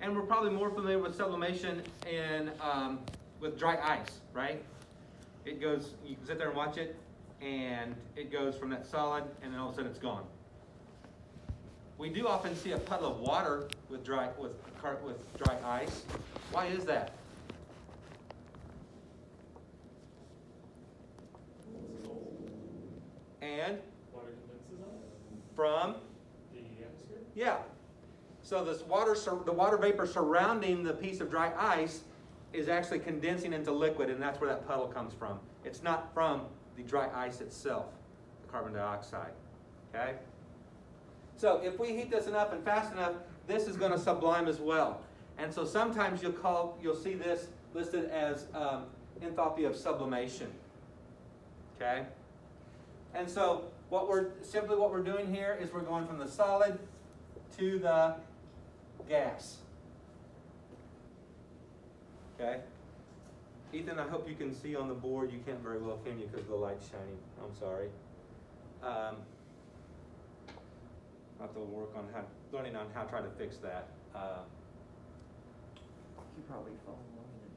And we're probably more familiar with sublimation in, with dry ice, right? It goes, you can sit there and watch it, and it goes from that solid, and then all of a sudden it's gone. We do often see a puddle of water with dry ice. Why is that? And Water condenses on it? from The atmosphere? yeah. So this the water vapor surrounding the piece of dry ice is actually condensing into liquid, and that's where that puddle comes from. It's not from the dry ice itself, the carbon dioxide. Okay? So if we heat this enough and fast enough, this is going to sublime as well. And so sometimes you'll see this listed as enthalpy of sublimation. Okay? And so what we're doing here is we're going from the solid to the gas. Okay? Ethan, I hope you can see on the board. You can't very well, can you, because the light's shining. I'm sorry. I'll have to work on learning on how to try to fix that. You probably follow along in the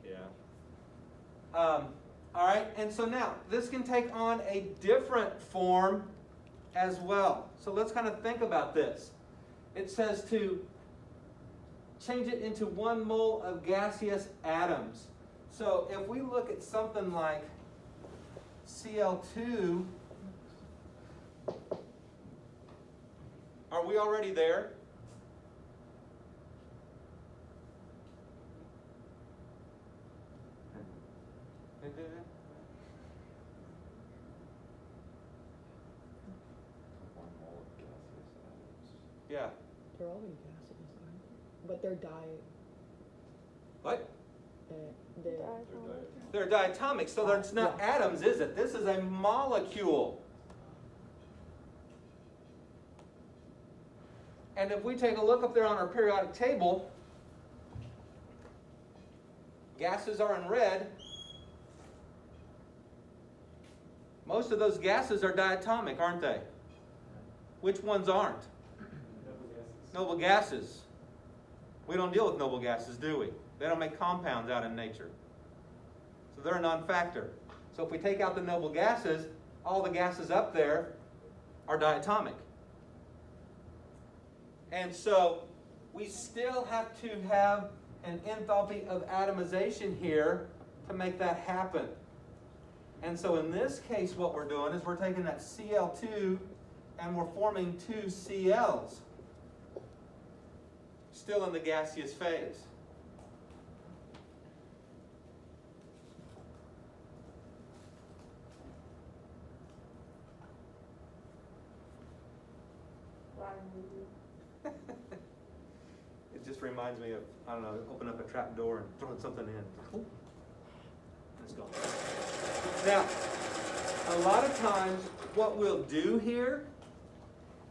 notes. Yeah. All right, and so now this can take on a different form as well. So let's kind of think about this. It says to change it into 1 mole of gaseous atoms. So if we look at something like Cl2, are we already there? Yeah. They're already gases, aren't they? But they're What? they're They're diatomic, so it's not atoms, is it? This is a molecule. And if we take a look up there on our periodic table, gases are in red. Most of those gases are diatomic, aren't they? Which ones aren't? Noble gases. We don't deal with noble gases, do we? They don't make compounds out in nature. So they're a non-factor. So if we take out the noble gases, all the gases up there are diatomic. And so we still have to have an enthalpy of atomization here to make that happen. And so in this case, what we're doing is we're taking that Cl2 and we're forming 2 Cls. Still in the gaseous phase. It just reminds me of, I don't know, open up a trap door and throwing something in. Ooh. It's gone. Now, a lot of times what we'll do here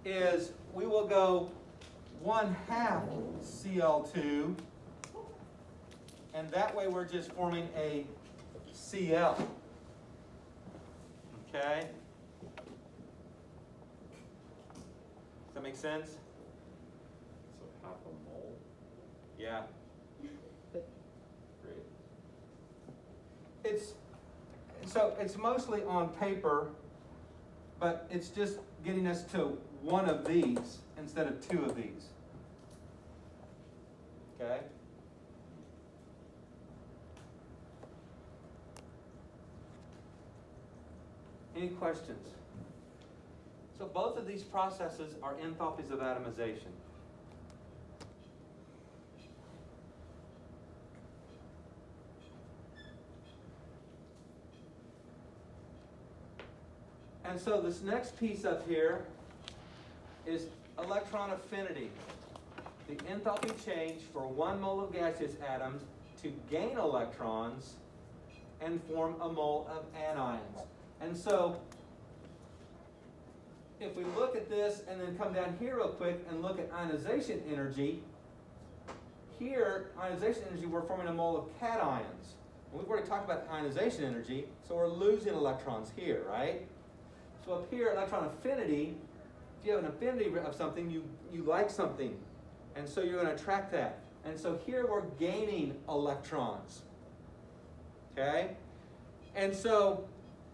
is we will go 1/2 Cl2, and that way we're just forming a Cl. Okay? Does that make sense? So 1/2 mole? Yeah. But Great. It's mostly on paper, but it's just getting us to 1 of these instead of 2 of these. Okay? Any questions? So both of these processes are enthalpies of atomization. And so this next piece up here is electron affinity. The enthalpy change for 1 mole of gaseous atoms to gain electrons and form a mole of anions. And so if we look at this and then come down here real quick and look at ionization energy, here, ionization energy, we're forming a mole of cations. And we've already talked about ionization energy, so we're losing electrons here, right? So up here, electron affinity, if you have an affinity of something, you like something. And so you're going to attract that. And so here we're gaining electrons. Okay? And so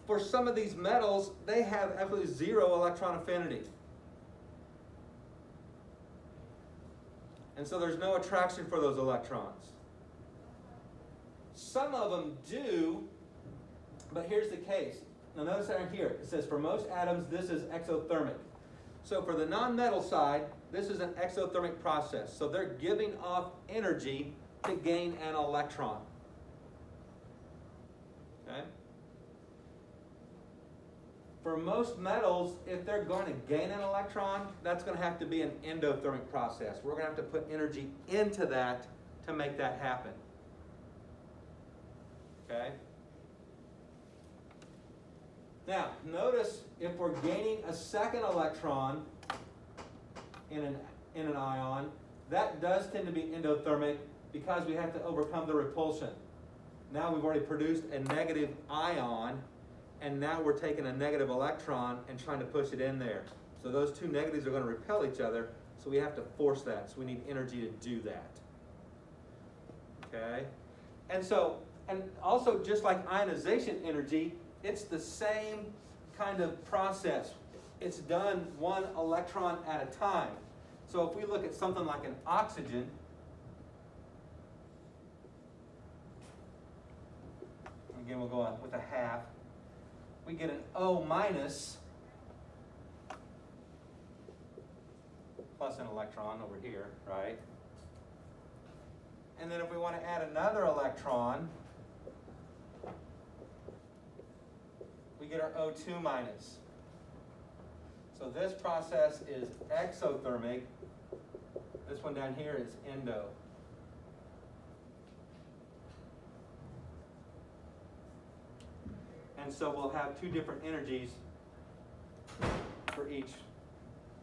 for some of these metals, they have absolutely zero electron affinity. And so there's no attraction for those electrons. Some of them do, but here's the case. Now notice down here, it says for most atoms, this is exothermic. So for the non-metal side, this is an exothermic process. So they're giving off energy to gain an electron. Okay? For most metals, if they're going to gain an electron, that's going to have to be an endothermic process. We're going to have to put energy into that to make that happen. Okay? Now, notice if we're gaining a second electron in an ion, that does tend to be endothermic because we have to overcome the repulsion. Now we've already produced a negative ion, and now we're taking a negative electron and trying to push it in there. So those two negatives are going to repel each other, so we have to force that. So we need energy to do that. Okay? And also just like ionization energy, it's the same kind of process. It's done one electron at a time. So if we look at something like an oxygen, again we'll go on with a half, we get an O minus plus an electron over here, right? And then if we want to add another electron, we get our O2 minus. So this process is exothermic. This one down here is endo. And so we'll have two different energies for each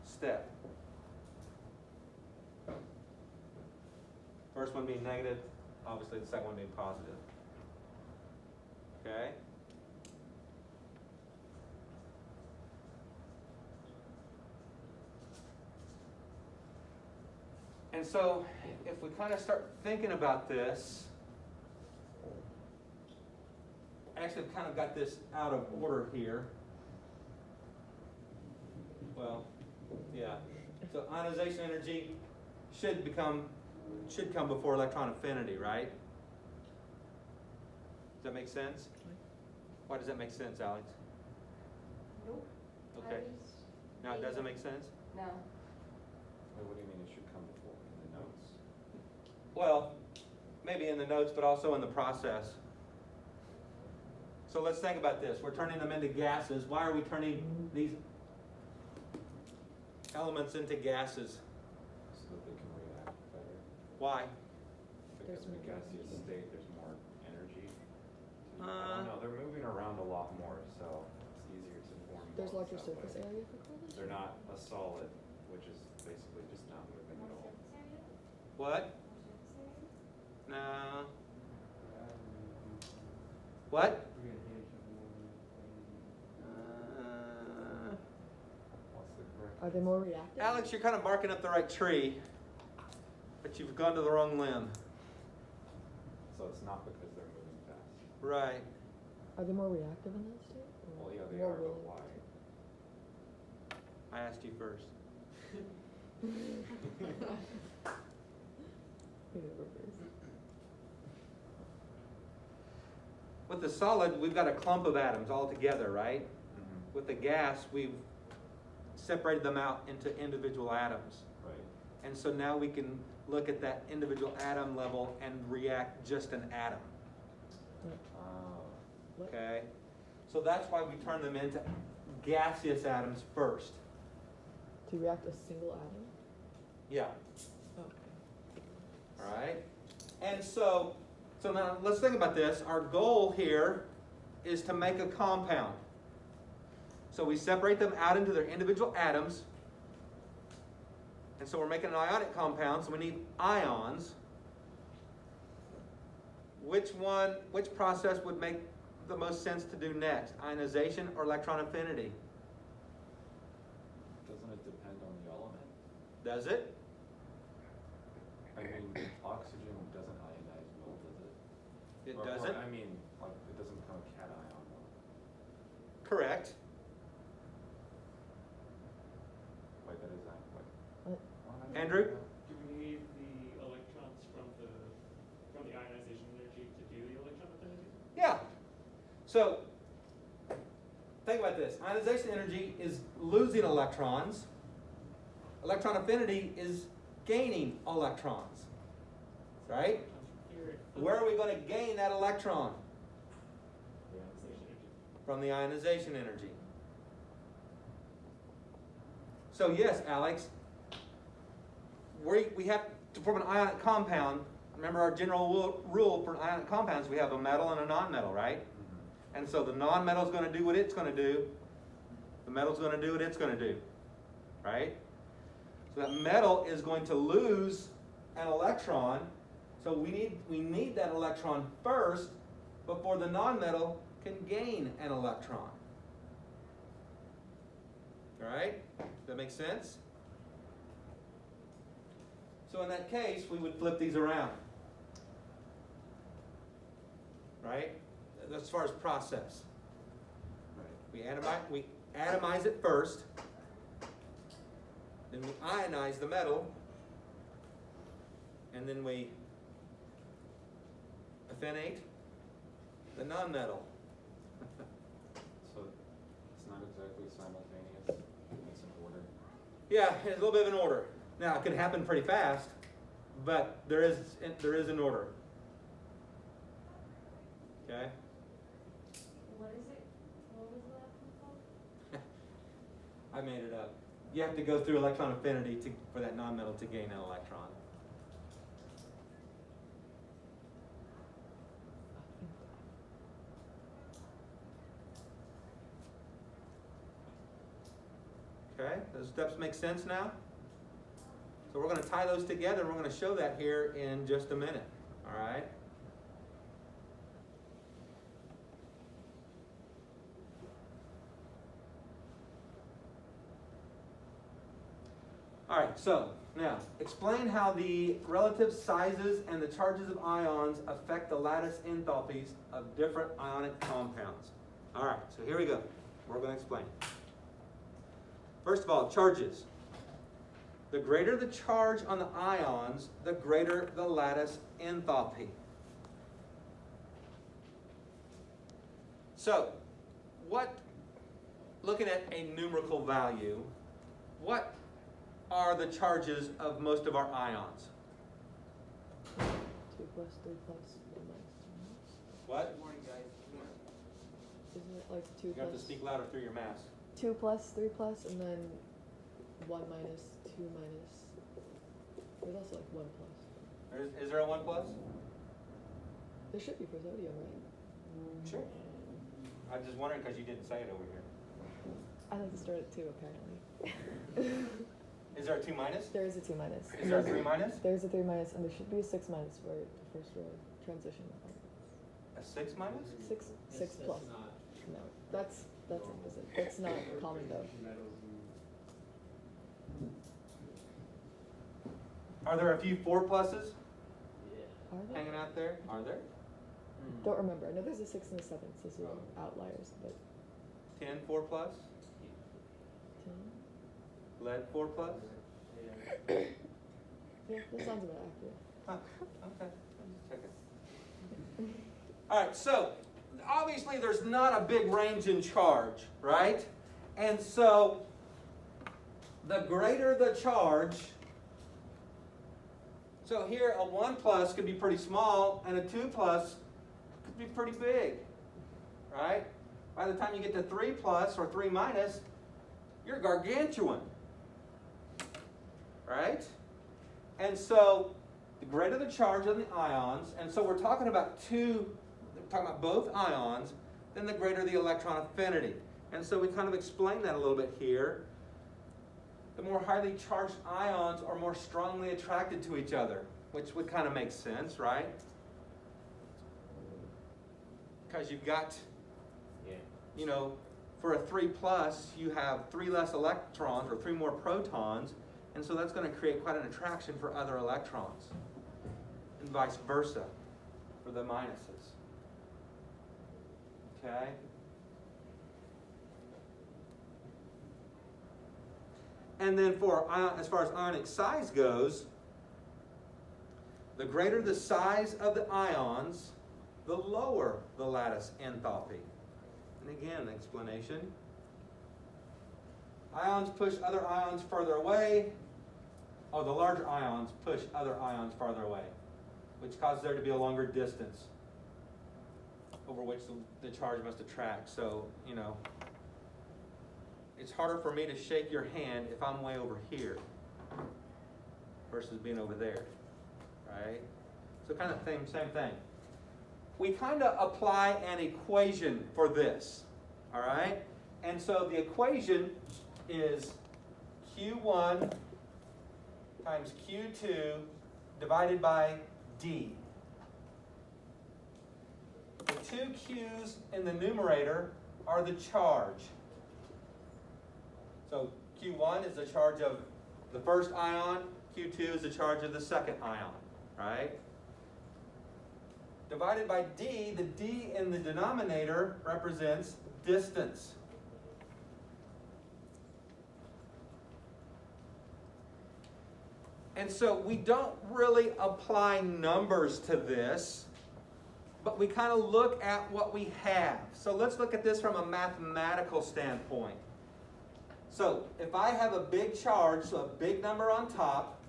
step. First one being negative, obviously the second one being positive. Okay? And so if we kind of start thinking about this, actually I've kind of got this out of order here. Well, yeah. So ionization energy should come before electron affinity, right? Does that make sense? Why does that make sense, Alex? Nope. Okay. Now it doesn't make sense? No. What do you mean it should come before in the notes? Well, maybe in the notes, but also in the process. So let's think about this. We're turning them into gases. Why are we turning these elements into gases? So that they can react better. Why? Because in a There's more gaseous energy. state, there's more energy. I Uh, don't know, they're moving around a lot more, so it's easier to form. There's bonds larger that surface way. area for carbon? They're not a solid, which is basically just not moving at all. What? No. What? What's the correct? Are they more reactive? Alex, you're kind of barking up the right tree, but you've gone to the wrong limb. So it's not because they're moving fast. Right. Are they more reactive in that state? Or Well, yeah, they more are, but willing why? I asked you first. Maybe reverse. With the solid, we've got a clump of atoms all together, right? Mhm. With the gas, we've separated them out into individual atoms. Right. And so now we can look at that individual atom level and react just an atom. What? Okay? So that's why we turn them into gaseous atoms first. To react a single atom? Yeah. Okay. All right? And so now let's think about this. Our goal here is to make a compound. So we separate them out into their individual atoms. And so we're making an ionic compound, so we need ions. Which process would make the most sense to do next? Ionization or electron affinity? Doesn't it depend on the element? Does it? It Or- doesn't? I mean, like, it doesn't become a cation though. Correct. Wait, that is that, What? Andrew? Do we need the electrons from the ionization energy to do the electron affinity? Yeah. So, think about this. Ionization energy is losing electrons. Electron affinity is gaining electrons. Right? Here, Where are we going to gain that electron? the ionization energy. From the ionization energy. So yes, Alex, we have to form an ionic compound. Remember our general rule for ionic compounds, we have a metal and a non-metal, right? And so the non-metal is going to do what it's going to do. The metal is going to do what it's going to do, right? So that metal is going to lose an electron. So we need that electron first before the non-metal can gain an electron. All right? Does that make sense? So in that case, we would flip these around. Right? That's as far as process. We atomize it first, then we ionize the metal, and then we affinate the non-metal. So it's not exactly simultaneous, it's an order. Yeah, it's a little bit of an order. Now, it can happen pretty fast, but there is an order. Okay? What is it? What was the last one called? I made it up. You have to go through electron affinity for that non-metal to gain an electron. Okay, those steps make sense now? So we're going to tie those together and we're going to show that here in just a minute. All right? All right, so now explain how the relative sizes and the charges of ions affect the lattice enthalpies of different ionic compounds. All right, so here we go. We're going to explain. First of all, charges. The greater the charge on the ions, the greater the lattice enthalpy. So, looking at a numerical value, what are the charges of most of our ions? 2 plus 3 plus 1 minus 2 minus. What? Good morning, guys. Isn't it like 2 You plus have to speak louder through your mask. 2 plus 3 plus and then 1 minus 2 minus. There's also like 1 plus. Is there a 1 plus? There should be for sodium, right? Sure. I'm just wondering because you didn't say it over here. I like to start at 2 apparently. Is there a 2 minus? There is a 2 minus. Is there a 3 minus? There's a 3 minus and there should be a 6 minus for the first row transition. A 6 minus? 6 plus. No, that's opposite. That's not common though. Are there a few 4 pluses Are there? hanging out there? Are there? Don't remember. I know there's a 6 and a 7. So those are outliers, but 10 4 plus? 10. Lead 4 plus? Yeah, that sounds about accurate. Huh. Okay. I'm just checking. All right, so obviously there's not a big range in charge, right? And so the greater the charge, so here a 1 plus could be pretty small and a 2 plus could be pretty big, right? By the time you get to 3 plus or 3 minus, you're gargantuan, right? And so the greater the charge of the ions, and so we're talking about both ions, then the greater the electron affinity. And so we kind of explain that a little bit here. The more highly charged ions are more strongly attracted to each other, which would kind of make sense, right? Because you've got, for a 3 plus, you have 3 less electrons or 3 more protons, and so that's going to create quite an attraction for other electrons, and vice versa for the minuses. Okay? And then for as far as ionic size goes, the greater the size of the ions, the lower the lattice enthalpy. And again, explanation. Ions push other ions further away. Oh, the larger ions push other ions farther away, which causes there to be a longer distance over which the charge must attract. So, you know, it's harder for me to shake your hand if I'm way over here versus being over there, right? So kind of same thing. We kind of apply an equation for this, all right? And so the equation is Q1 times Q2 divided by D. The two Q's in the numerator are the charge. So Q1 is the charge of the first ion, Q2 is the charge of the second ion, right? Divided by D, the D in the denominator represents distance. And so we don't really apply numbers to this, but we kind of look at what we have. So let's look at this from a mathematical standpoint. So if I have a big charge, so a big number on top,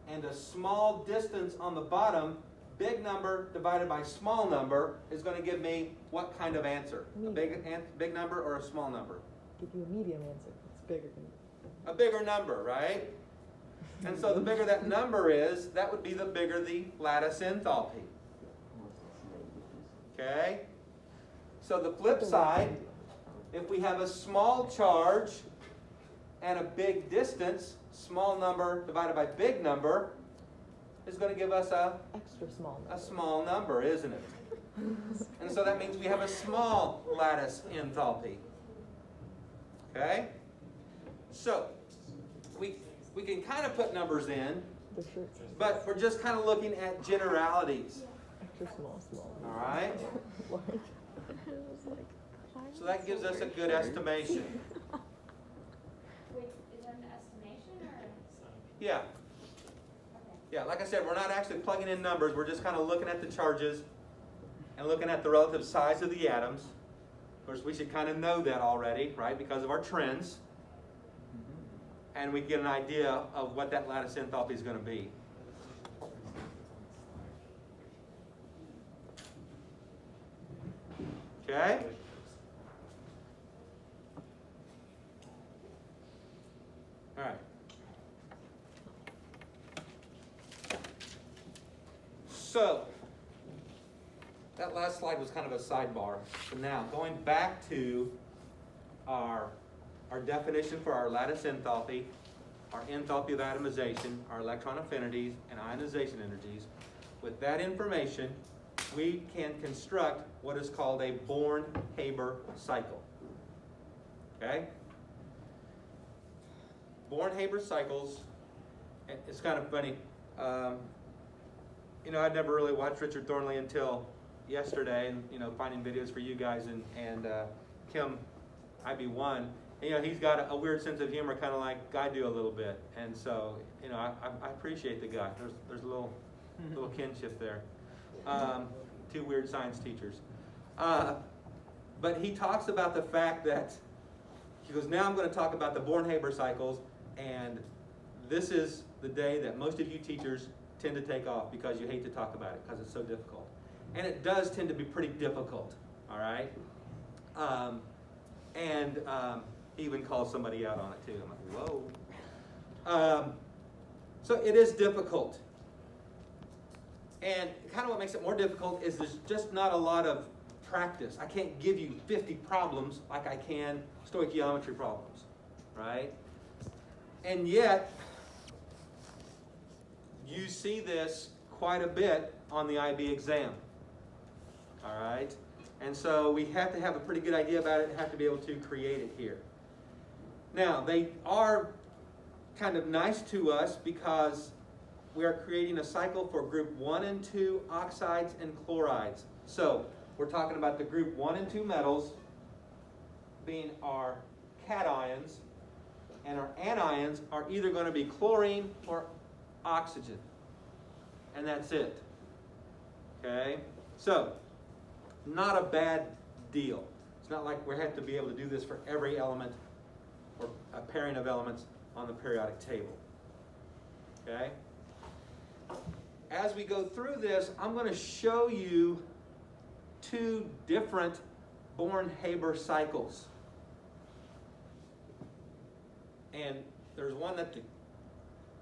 and a small distance on the bottom, big number divided by small number is going to give me what kind of answer? A big number or a small number? Give you a medium answer. It's bigger than A bigger number, right? And so the bigger that number is, that would be the bigger the lattice enthalpy. Okay? So the flip side, if we have a small charge and a big distance, small number divided by big number is going to give us extra small. a small number, isn't it? And so that means we have a small lattice enthalpy. Okay? So, we can kind of put numbers in, The shirt says but we're just kind of looking at generalities. extra small. All right? Large. So that gives us a good estimation. Wait, is that an estimation or? Yeah. Okay. Yeah, like I said, we're not actually plugging in numbers. We're just kind of looking at the charges and looking at the relative size of the atoms. Of course, we should kind of know that already, right, because of our trends. And we get an idea of what that lattice enthalpy is going to be. Okay? All right. So, that last slide was kind of a sidebar. So now, going back to our definition for our lattice enthalpy, our enthalpy of atomization, our electron affinities, and ionization energies. With that information, we can construct what is called a Born-Haber cycle. Okay? Born-Haber cycles, it's kind of funny. I'd never really watched Richard Thornley until yesterday, and finding videos for you guys and Kim IB1. He's got a weird sense of humor, kind of like I do a little bit, and so I appreciate the guy. There's a little kinship there. Two weird science teachers, but he talks about the fact that he goes, now I'm going to talk about the Born-Haber cycles, and this is the day that most of you teachers tend to take off because you hate to talk about it because it's so difficult, and it does tend to be pretty difficult. All right, he even calls somebody out on it too. I'm like, whoa. So it is difficult. And kind of what makes it more difficult is there's just not a lot of practice. I can't give you 50 problems like I can stoichiometry problems, right? And yet, you see this quite a bit on the IB exam, all right? And so we have to have a pretty good idea about it and have to be able to create it here. Now, they are kind of nice to us because we are creating a cycle for group 1 and 2 oxides and chlorides. So we're talking about the group 1 and 2 metals being our cations, and our anions are either going to be chlorine or oxygen. And that's it. Okay? So, not a bad deal. It's not like we have to be able to do this for every element or a pairing of elements on the periodic table. Okay? As we go through this, I'm going to show you 2 different Born-Haber cycles. And there's one that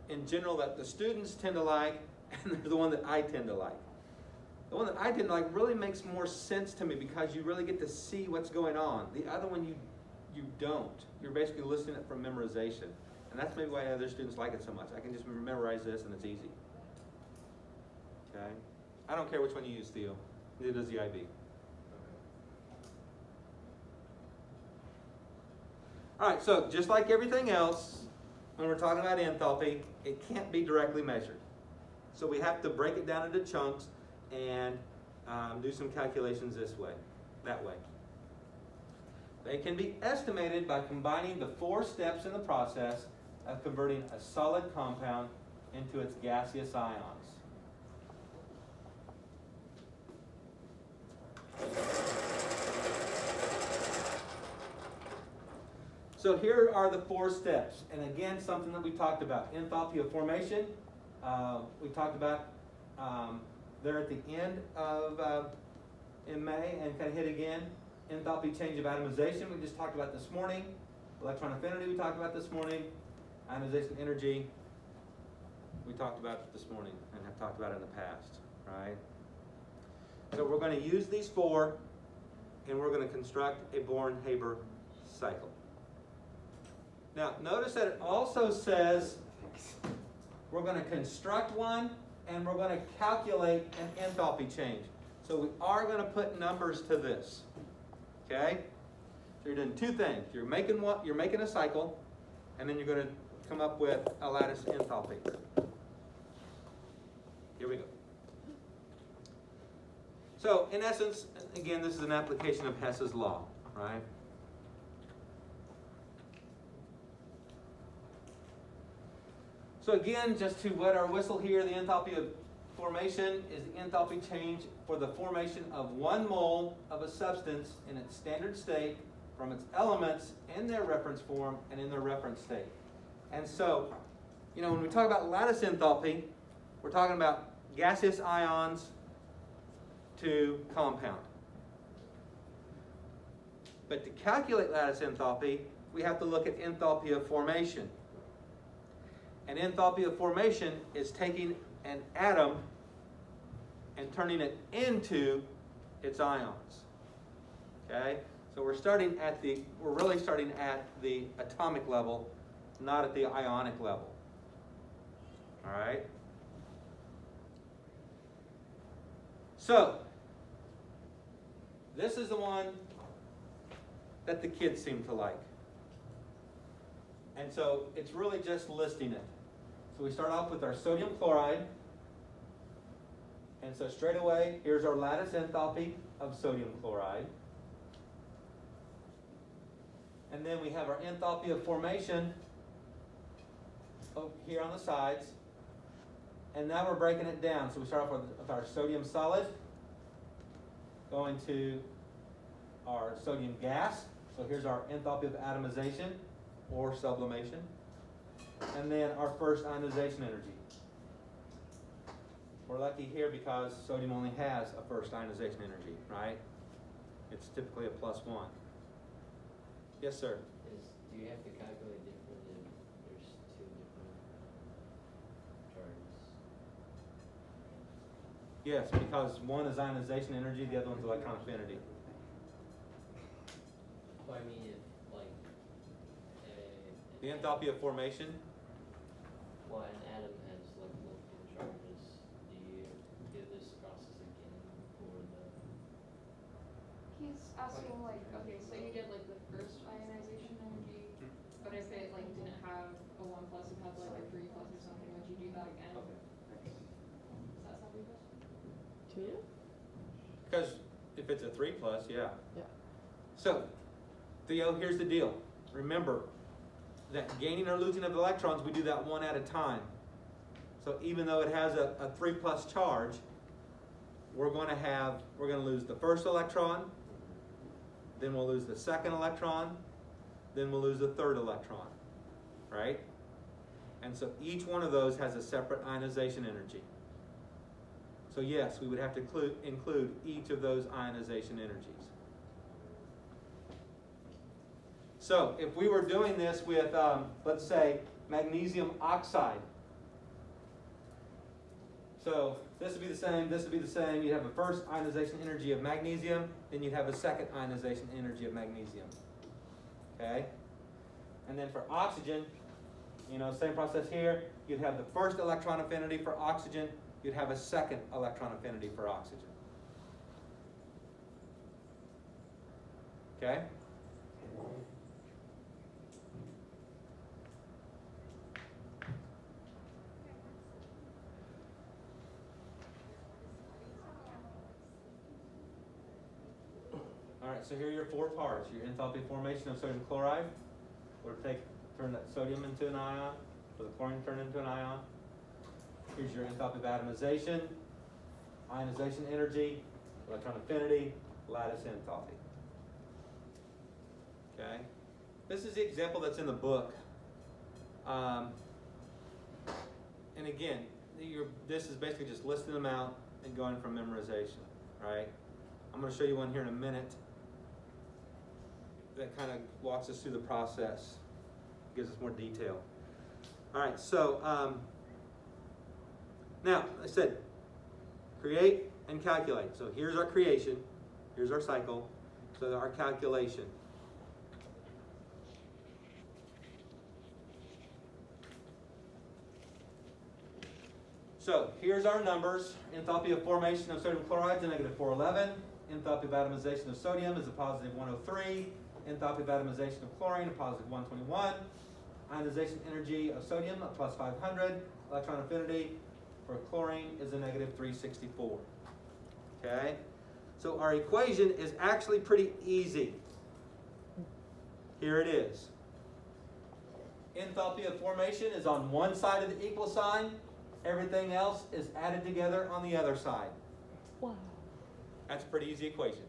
in general that the students tend to like, and there's the one that I tend to like. The one that I tend to like really makes more sense to me because you really get to see what's going on. The other one you don't. You're basically listening it from memorization. And that's maybe why other students like it so much. I can just memorize this and it's easy. Okay? I don't care which one you use, Theo. Neither does the IB. All right, so just like everything else, when we're talking about enthalpy, it can't be directly measured. So we have to break it down into chunks and do some calculations that way. They can be estimated by combining the 4 steps in the process of converting a solid compound into its gaseous ions. So here are the 4 steps, and again, something that we talked about. Enthalpy of formation, we talked about there at the end of, in May, and kind of hit again. Enthalpy change of atomization, we just talked about this morning. Electron affinity, we talked about this morning. Ionization energy, we talked about this morning, and have talked about it in the past, right? So we're going to use these 4, and we're going to construct a Born-Haber cycle. Now, notice that it also says we're going to construct one and we're going to calculate an enthalpy change. So we are going to put numbers to this. Okay? So you're doing 2 things. You're making a cycle, and then you're going to come up with a lattice enthalpy. Here we go. So, in essence, again, this is an application of Hess's law, right? So again, just to wet our whistle here, the enthalpy of formation is the enthalpy change for the formation of 1 mole of a substance in its standard state from its elements in their reference form and in their reference state. And so, when we talk about lattice enthalpy, we're talking about gaseous ions to compound. But to calculate lattice enthalpy, we have to look at enthalpy of formation. And enthalpy of formation is taking an atom and turning it into its ions. Okay? So we're really starting at the atomic level, not at the ionic level. All right? So, this is the one that the kids seem to like. And so it's really just listing it. So we start off with our sodium chloride. And so straight away, here's our lattice enthalpy of sodium chloride. And then we have our enthalpy of formation over here on the sides. And now we're breaking it down. So we start off with our sodium solid, going to our sodium gas. So here's our enthalpy of atomization or sublimation. And then our first ionization energy. We're lucky here because sodium only has a first ionization energy, right? It's typically a +1. Yes, sir? Do you have to calculate differently if there's 2 different charges? Yes, because one is ionization energy, the other one's electron affinity. Well, I mean, if like The enthalpy of formation, well, an atom has like multiple charges. Do you do this process again for the? He's asking like, okay, so you get like the first ionization energy, but if it like didn't have a 1+, it had like a 3+ or something, would you do that again? Does that sound good? 2? because If it's a 3 plus, yeah. Yeah. So, Theo, here's the deal. Remember that gaining or losing of electrons, we do that one at a time. So even though it has a 3 plus charge, we're going to lose the first electron, then we'll lose the second electron, then we'll lose the third electron, right? And so each one of those has a separate ionization energy. So yes, we would have to include each of those ionization energies. So if we were doing this with, let's say, magnesium oxide. So this would be the same, this would be the same. You'd have a first ionization energy of magnesium, then you'd have a second ionization energy of magnesium. Okay? And then for oxygen, same process here. You'd have the first electron affinity for oxygen, you'd have a second electron affinity for oxygen. Okay? Alright, so here are your 4 parts. Your enthalpy formation of sodium chloride. We'll turn that sodium into an ion, or the chlorine turn into an ion. Here's your enthalpy of atomization, ionization energy, electron affinity, lattice enthalpy. Okay? This is the example that's in the book. And again, this is basically just listing them out and going from memorization, right? I'm going to show you one here in a minute that kind of walks us through the process, gives us more detail. All right, so now, I said, create and calculate. So here's our creation, here's our cycle, so our calculation. So here's our numbers. Enthalpy of formation of sodium chloride is a negative 411. Enthalpy of atomization of sodium is a positive 103. Enthalpy of atomization of chlorine, a positive 121. Ionization energy of sodium, a plus 500. Electron affinity for chlorine is a negative 364. Okay? So our equation is actually pretty easy. Here it is. Enthalpy of formation is on one side of the equal sign. Everything else is added together on the other side. Wow. That's a pretty easy equation.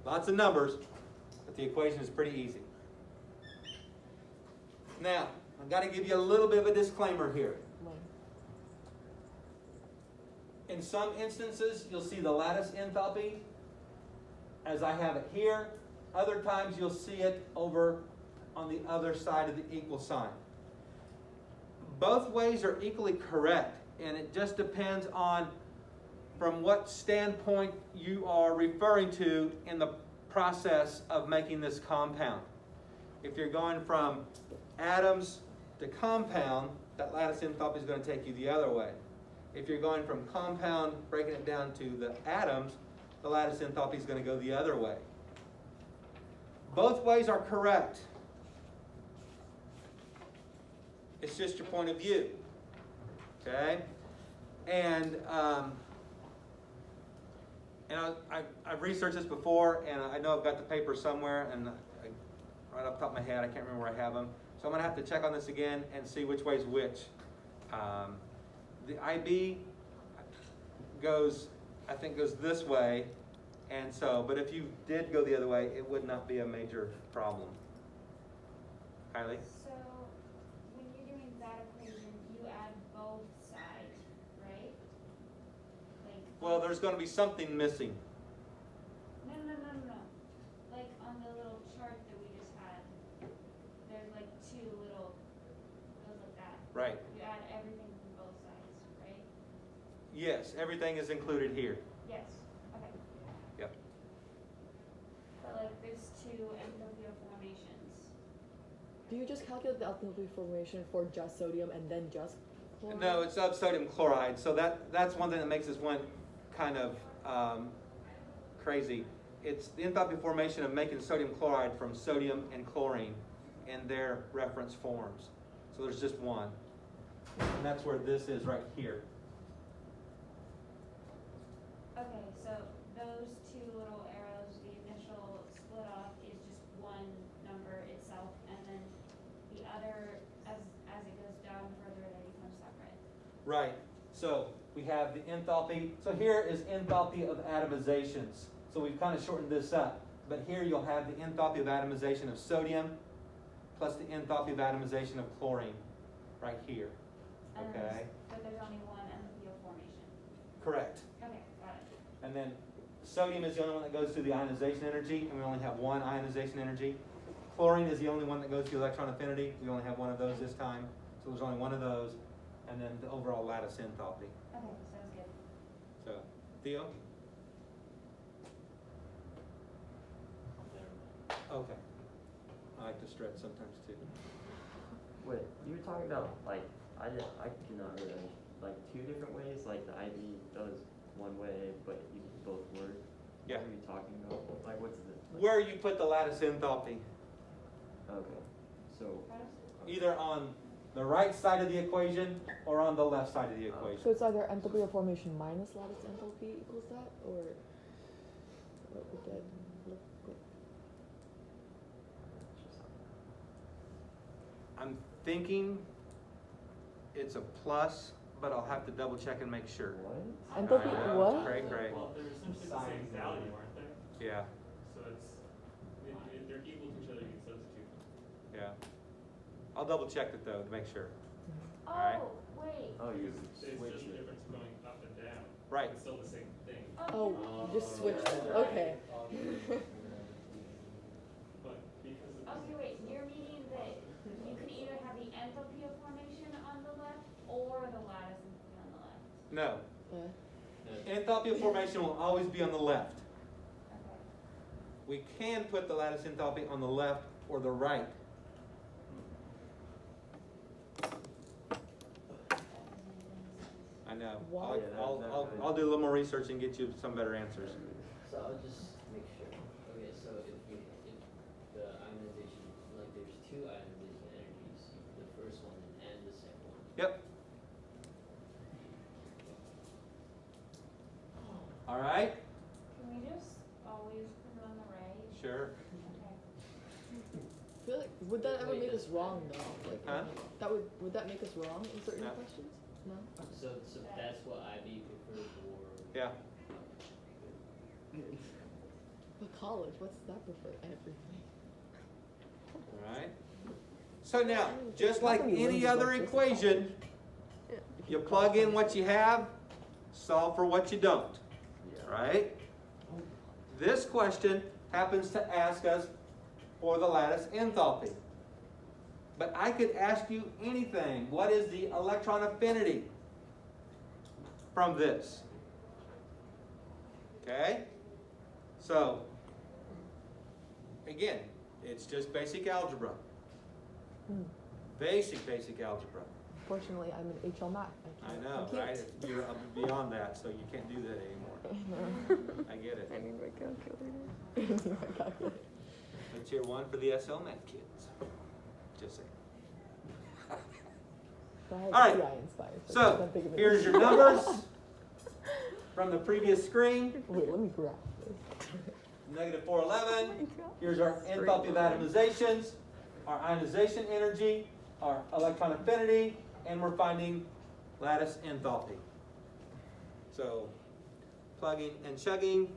Lots of numbers, but the equation is pretty easy. Now, I've got to give you a little bit of a disclaimer here. In some instances, you'll see the lattice enthalpy as I have it here. Other times, you'll see it over on the other side of the equal sign. Both ways are equally correct, and it just depends on from what standpoint you are referring to in the process of making this compound. If you're going from atoms to compound, that lattice enthalpy is going to take you the other way. If you're going from compound, breaking it down to the atoms, the lattice enthalpy is going to go the other way. Both ways are correct. It's just your point of view. Okay? And I've researched this before, and I know I've got the paper somewhere, and right off the top of my head, I can't remember where I have them. So I'm going to have to check on this again and see which way's which. The IB I think goes this way, and so, but if you did go the other way, it would not be a major problem. Kylie? So, when you're doing that equation, you add both sides, right? Well, there's going to be something missing. No. Like on the little chart that we just had, there's like 2 little, goes like that. Right. You add everything from both sides, right? Yes, everything is included here. Yes, okay. Yep. But like there's 2 enthalpy of formations. Do you just calculate the enthalpy formation for just sodium and then just chlorine? No, it's of sodium chloride. So that's one thing that makes this one kind of crazy. It's the enthalpy formation of making sodium chloride from sodium and chlorine in their reference forms. So there's just one. And that's where this is right here. Okay, so those 2 little other, as it goes down further, they become separate. Right, so we have the enthalpy, so here is enthalpy of atomizations. So we've kind of shortened this up, but here you'll have the enthalpy of atomization of sodium plus the enthalpy of atomization of chlorine, right here, And okay? But there's only one enthalpy of formation. Correct. Okay, got it. And then sodium is the only one that goes through the ionization energy, and we only have one ionization energy. Chlorine is the only one that goes through electron affinity. We only have one of those this time, so there's only one of those. And then the overall lattice enthalpy. Okay, sounds good. So, Theo? Okay. I like to stretch sometimes too. Wait, you were talking about I cannot really understand, like 2 different ways, like the IV does one way, but you both work. Yeah. What are you talking about? Like what's the? Where you put the lattice enthalpy, Okay, so. either on the right side of the equation or on the left side of the equation. So it's either enthalpy of formation minus lattice enthalpy equals that, or what would that look like? I'm thinking it's a plus, but I'll have to double check and make sure. What? Enthalpy, I know, what? it's Great. Well, they're essentially the same value, aren't they? Yeah, So they're equal to each other, you can substitute. yeah. I'll double check it though to make sure. Oh, Alright. wait. Oh, you Because it's switch just the it. difference going up and down. Right. It's still the same thing, Oh, you just switched it, okay. but because of Okay, wait, you're meaning that you could either have the enthalpy of formation on the left or the lattice enthalpy on the left? No, Yeah. enthalpy of formation will always be on the left. Okay. We can put the lattice enthalpy on the left or the right. I know. Why? Yeah, that I'll do a little more research and get you some better answers. So I'll just make sure. Okay, so if the ionization, like there's 2 ionization energies, the first one and the second one. Yep. All right. Can we just always put it on the right? Sure. Okay. I feel like, would that ever make us wrong though? Like, Huh? would that make us wrong in certain No. questions? No? So that's what IB preferred for. Yeah. But college, what's that prefer? Everything. All right. So now, just like any other equation, you plug in what you have, solve for what you don't. Right? This question happens to ask us for the lattice enthalpy. But I could ask you anything. What is the electron affinity from this? Okay? So, again, it's just basic algebra. Basic algebra. Fortunately, I'm an HL math. I can't know, compute. right? You're up beyond that, so you can't do that anymore. I get it. I need my calculator. My calculator. Let's hear one for the SL Math kids. Just saying. But I All had right. CI inspired. it's So, not big of a here's deal. your numbers from the previous screen. Wait, let me graph this. Negative 411. Oh my God. Here's our enthalpy of atomizations, our ionization energy, our electron affinity, and we're finding lattice enthalpy. So, plugging and chugging.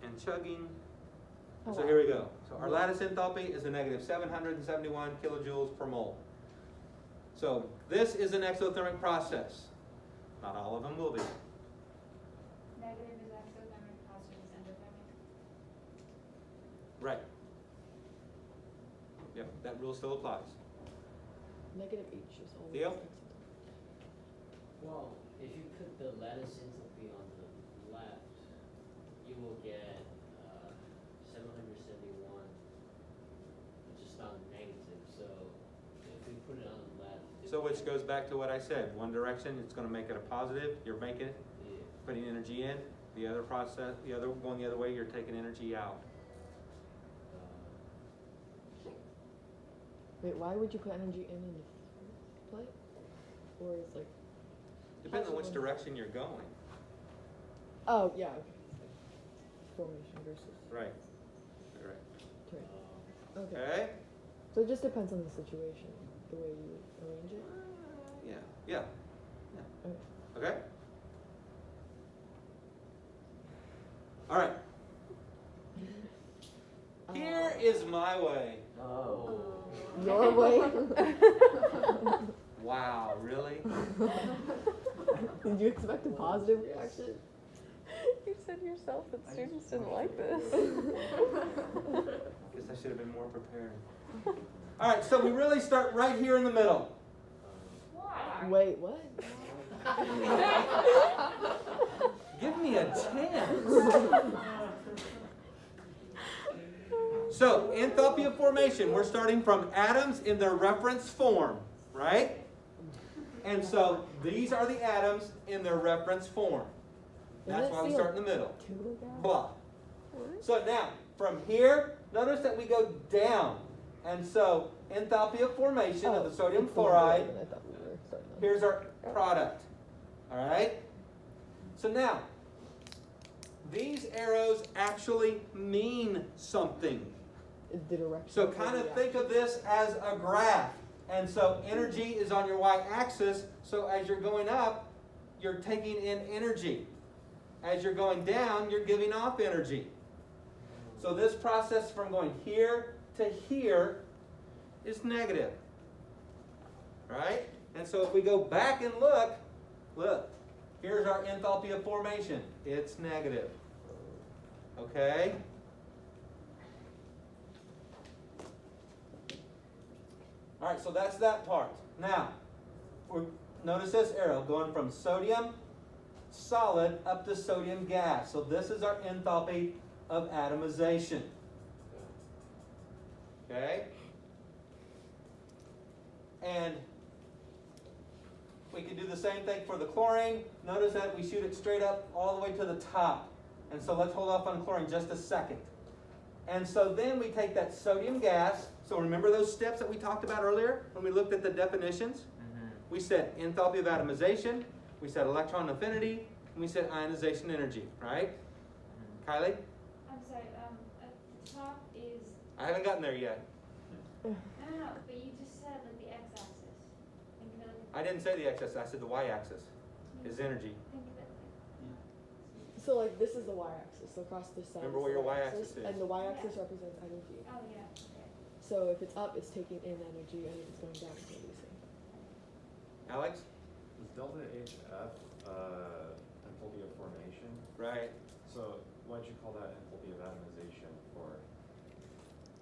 And chugging. Oh, So wow. here we go. So our lattice enthalpy is a negative 771 kilojoules per mole. So this is an exothermic process. Not all of them will be. Negative is exothermic, positive is endothermic. Right. Yep, that rule still applies. Negative H is always Theo? Well, if you put the lattice enthalpy on the left, you will get 771, which is not negative. So if we put it on the left, So which goes back to what I said. One direction, it's going to make it a positive. You're making it, yeah. putting energy in. The other process, going the other way, you're taking energy out. Wait, why would you put energy in the first place? Or it's like, Depends on which Possible. direction you're going. oh yeah, okay. Formation versus Right. Right. terrain. Okay. Okay? So it just depends on the situation, the way you arrange it. Yeah. Okay. Okay? All right. Here is my way. Oh. Your way. Wow, really? Did you expect a positive reaction? You said yourself that students didn't like this. Guess I should have been more prepared. All right, so we really start right here in the middle. Why? Wait, what? Give me a chance. So, enthalpy of formation, we're starting from atoms in their reference form, right? And so, these are the atoms in their reference form. That's why we start in the middle. Blah. So now, from here, notice that we go down. And so, enthalpy of formation of the sodium chloride, I thought we were starting on. here's our product. All right? So now, these arrows actually mean something. The direction. So kind of think of this as a graph. And so energy is on your y-axis. So as you're going up, you're taking in energy. As you're going down, you're giving off energy. So this process from going here to here is negative. Right? And so if we go back and look, here's our enthalpy of formation. It's negative. Okay? All right, so that's that part. Now, notice this arrow going from sodium solid up to sodium gas. So this is our enthalpy of atomization. Okay? And we can do the same thing for the chlorine. Notice that we shoot it straight up all the way to the top. And so let's hold off on chlorine just a second. And so then we take that sodium gas. So remember those steps that we talked about earlier when we looked at the definitions? Mm-hmm. We said enthalpy of atomization, we said electron affinity, and we said ionization energy, right? Kylie? I'm sorry, at the top is, I haven't gotten there yet. no, but you just said like the x-axis. Think of it like I didn't say the x-axis, I said the y-axis is energy. Think of it So like this is the y-axis. So across this side. Remember is where the your y-axis is. And the y-axis represents energy. like, oh yeah, okay. So if it's up, it's taking in energy, and if it's going down, it's releasing. Alex? Is delta HF enthalpy of formation? Right. So why don't you call that enthalpy of atomization for?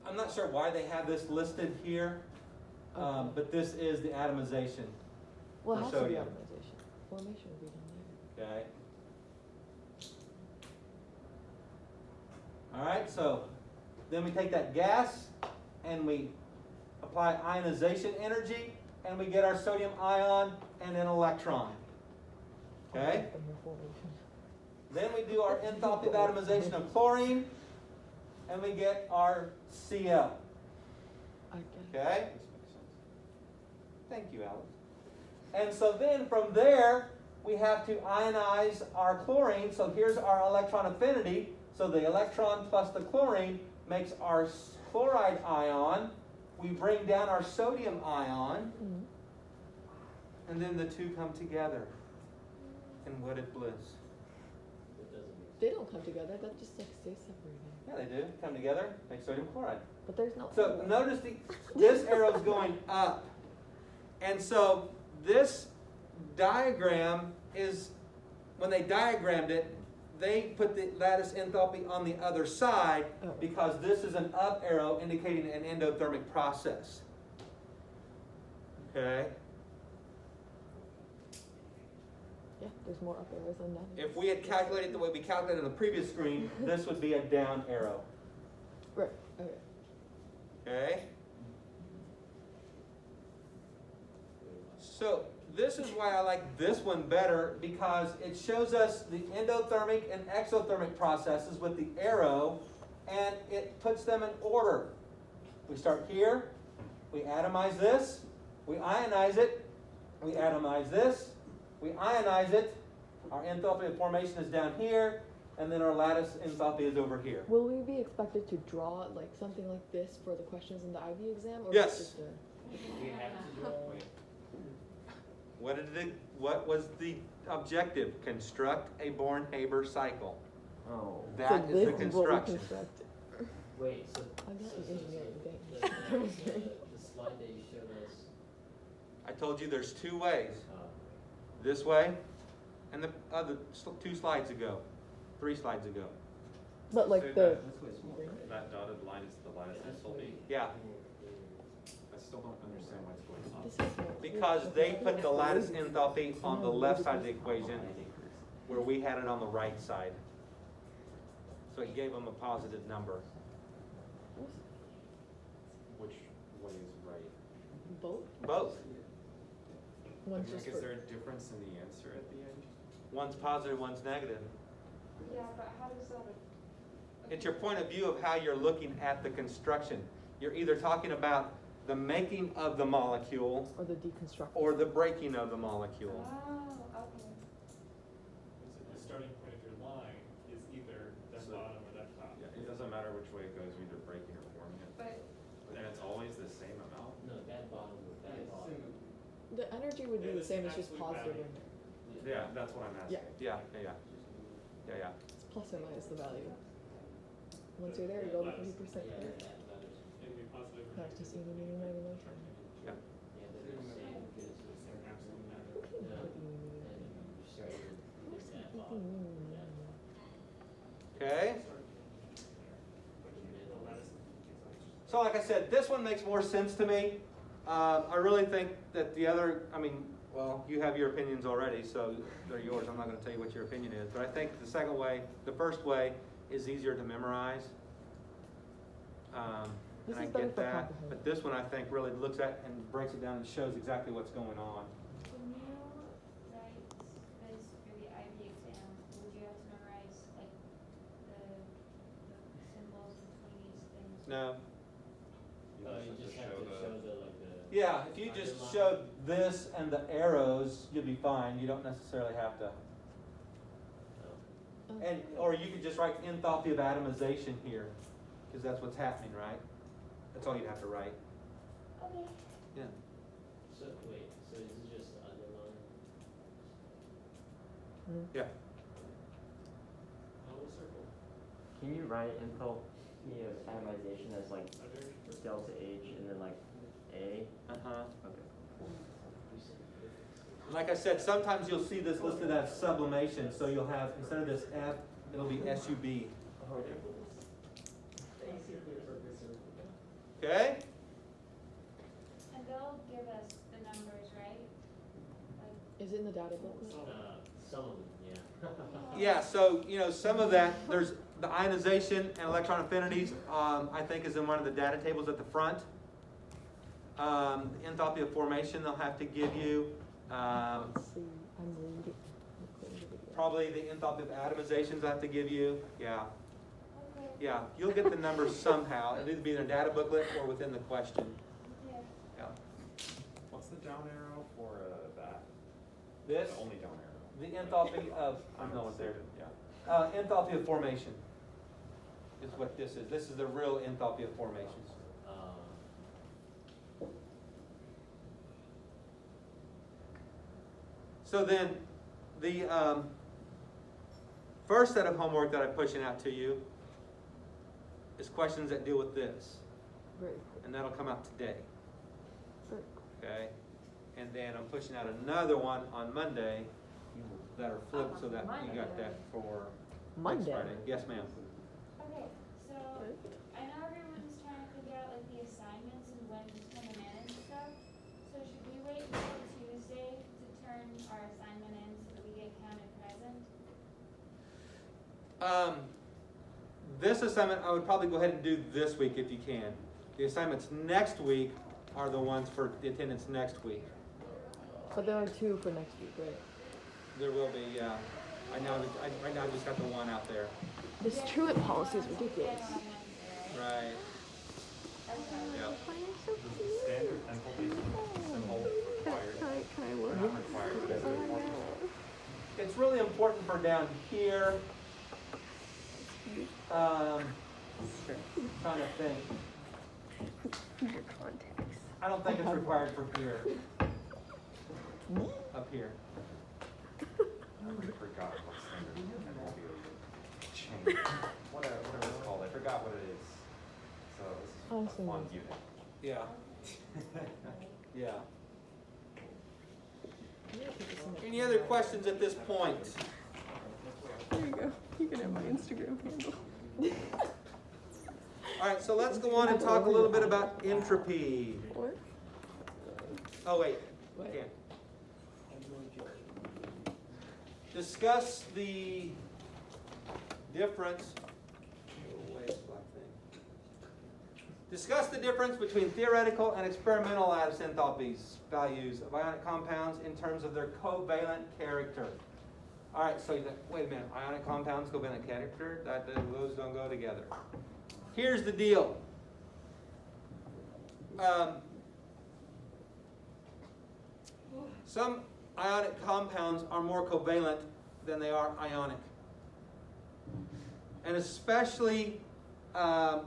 I'm not sure why they have this listed here, but this is the atomization. Well, it For has to be sodium. atomization. Formation would be down Okay. All right, so then we take that gas and we apply ionization energy and we get our sodium ion and an electron. there. Okay? And the formation. Then we do our enthalpy of atomization of chlorine and we get our Cl. I get it. Okay? This makes sense. Thank you, Alex. And so then from there, we have to ionize our chlorine. So here's our electron affinity. So the electron plus the chlorine makes our chloride ion. We bring down our sodium ion. Mhm. And then the two come together in wedded bliss. That doesn't make They don't come together. That just like stays separated. Yeah, they do. Come together, make sodium chloride. But there's no. So notice this arrow is going up. And so this diagram is, when they diagrammed it, they put the lattice enthalpy on the other side because this is an up arrow indicating an endothermic process. Okay? Yeah, there's more up arrows than down. If we had calculated the way we calculated on the previous screen, this would be a down arrow. Right. Okay. Okay? So this is why I like this one better, because it shows us the endothermic and exothermic processes with the arrow, and it puts them in order. We start here, we atomize this, we ionize it, we atomize this, we ionize it, our enthalpy of formation is down here, and then our lattice enthalpy is over here. Will we be expected to draw like something like this for the questions in the IB exam, or Yes. is it just a? We have to draw. What was the objective? Construct a Born-Haber cycle. Oh. That So is this the is what we construction. constructed. Wait, so. I'm not so- an so- engineering so thing. the slide that you showed us, I told you there's two ways. uh, This way, and the other 2 slides ago, 3 slides ago. But like Say the. This way small. That dotted line is the lattice enthalpy. Yeah, I still don't understand why it's going up. This is small. because they put the lattice enthalpy on the left side of the equation, where we had it on the right side. So it gave them a positive number. Which way is right? Both. Both. One's Like, just is for. there a difference in the answer at the end? One's positive, one's negative. Yeah, but how does that? It's your point of view of how you're looking at the construction. You're either talking about the making of the molecule Or the deconstruction. or the breaking of the molecule. Oh, okay. So the starting point of your line is either that So- bottom or that top. Yeah, it doesn't matter which way it goes, you're either breaking or forming it. But And it's always the same amount? no, that bottom with that bottom. The energy would be Yeah, the it's same, the it's just absolute positive value. or negative. Yeah, that's what I'm asking. Yeah. Yeah. It's plus or minus the value. Once you're there, you go to 50%. Yeah, clear. that matters. It'd be positive or Practice negative. eeny, meeny, miny, moe. Yeah. Yeah, they're the same, because it's the same Absolute matter. Yeah, and you started with that bottom, that Okay? The lattice enthalpy. So like I said, this one makes more sense to me. I really think that the other, well, you have your opinions already, so they're yours. I'm not going to tell you what your opinion is. But I think the second way, the first way, is easier to memorize. This And I is better get for that. comprehension. But this one I think really looks at and breaks it down and shows exactly what's going on. When you write this for the IB exam, would you have to memorize like the symbols between these things? No. You just have to show the, like, the. Yeah, if you just underline. showed this and the arrows, you'll be fine. You don't necessarily have to. Oh. Oh. And, or you could just write enthalpy of atomization here, because that's what's happening, right? That's all you'd have to write. Okay. Yeah. So, wait, so is it just the underline? Yeah. How will circle? Can you write enthalpy of atomization as like delta H and then like A? Uh-huh. Okay. Like I said, sometimes you'll see this listed as sublimation, so you'll have, instead of this F, it'll be SUB. Okay? And they'll give us the numbers, right? Like, Is it in the data booklet? Some of them, yeah. Yeah, so, some of that, there's the ionization and electron affinities, I think is in one of the data tables at the front. Enthalpy of formation they'll have to give you. Let's see, I'm reading. Recording the video. Probably the enthalpy of atomizations I have to give you. Yeah. okay. Yeah, you'll get the numbers somehow. It'll either be in their data booklet or within the question. Yeah. Yeah. What's the down arrow for that? This, The only down arrow. the enthalpy of, I'm going there. Yeah. Enthalpy of formation is what this is. This is the real enthalpy of formations. So then, the first set of homework that I'm pushing out to you is questions that deal with this. Great. And that'll come out today, Great. okay? And then I'm pushing out another one on Monday that are flipped so that you got that for next Monday. Friday. Yes, ma'am. Okay, so I know everyone's trying to figure out like the assignments and when to turn them in and stuff. So should we wait until Tuesday to turn our assignment in so that we get counted present? This assignment, I would probably go ahead and do this week if you can. The assignments next week are the ones for the attendance next week. But there are 2 for next week, right? There will be, I know, right now I just got the one out there. This truant policy is ridiculous. Get on Wednesday, right? Right. Okay. Yeah. Standard enthalpy symbol required. Can I Or look? not required, but it's important. It's really important for down here. Trying to think. Your contacts. I don't think it's required for here. Up here. I already forgot what standard enthalpy change, whatever it's called, I forgot what it is. So this is a fun unit. Yeah. Yeah. Any other questions at this point? There you go. You can have my Instagram handle. All right, so let's go on and talk a little bit about entropy. What? Oh, wait. Okay. Discuss the difference. Discuss the difference between theoretical and experimental lattice enthalpies values of ionic compounds in terms of their covalent character. All right, so wait a minute. Ionic compounds, covalent character, those don't go together. Here's the deal. Some ionic compounds are more covalent than they are ionic. And especially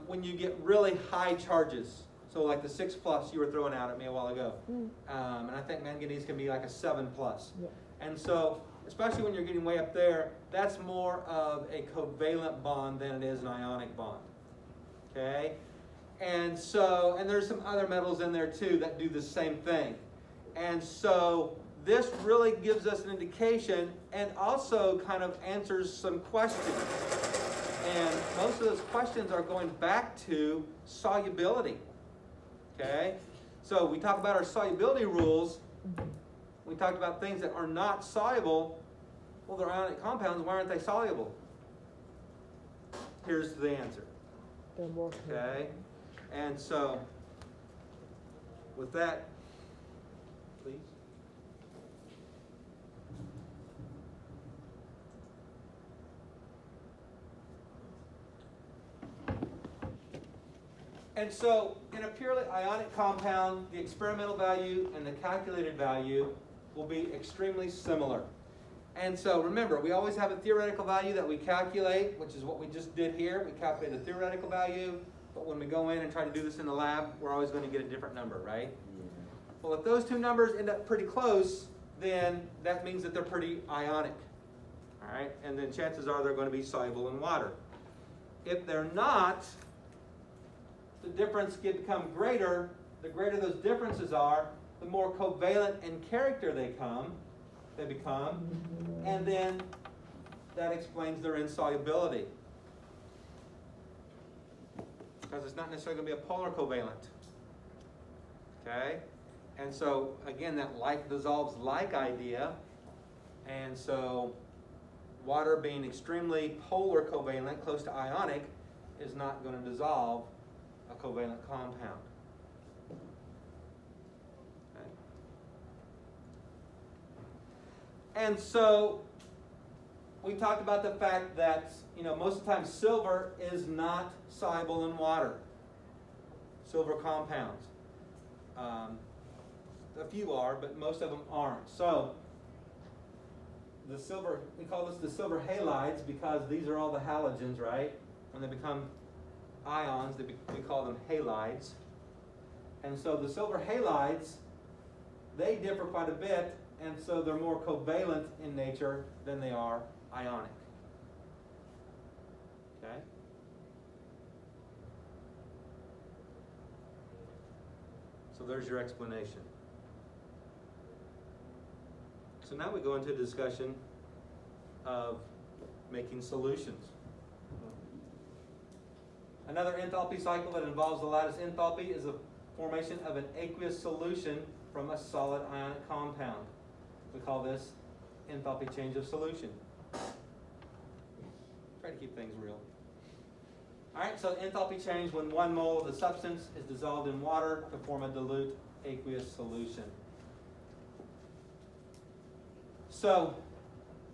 when you get really high charges. So like the 6+ you were throwing out at me a while ago. And I think manganese can be like a 7+. Yeah. And so, especially when you're getting way up there, that's more of a covalent bond than it is an ionic bond. Okay? And so, and there's some other metals in there too that do the same thing. And so, this really gives us an indication and also kind of answers some questions. And most of those questions are going back to solubility. Okay? So we talk about our solubility rules. We talked about things that are not soluble. Well, they're ionic compounds. Why aren't they soluble? Here's the answer. They're more. Okay? And so, with that, please. And so, in a purely ionic compound, the experimental value and the calculated value will be extremely similar. And so, remember, we always have a theoretical value that we calculate, which is what we just did here. We calculate the theoretical value, but when we go in and try to do this in the lab, we're always going to get a different number, right? Well, if those two numbers end up pretty close, then that means that they're pretty ionic. All right? And then chances are they're going to be soluble in water. If they're not, the difference can become greater. The greater those differences are, the more covalent in character they become, and then that explains their insolubility. Because it's not necessarily going to be a polar covalent. Okay? And so, again, that like dissolves like idea. And so, water being extremely polar covalent, close to ionic, is not going to dissolve a covalent compound. Okay. And so we talked about the fact that, most of the time silver is not soluble in water. Silver compounds. A few are, but most of them aren't. So the silver, we call this the silver halides because these are all the halogens, right? When they become ions, we call them halides. And so the silver halides, they differ quite a bit, and so they're more covalent in nature than they are ionic. Okay? So there's your explanation. So now we go into a discussion of making solutions. Another enthalpy cycle that involves the lattice enthalpy is the formation of an aqueous solution from a solid ionic compound. We call this enthalpy change of solution. Try to keep things real. Alright, so enthalpy change when 1 mole of the substance is dissolved in water to form a dilute aqueous solution. So,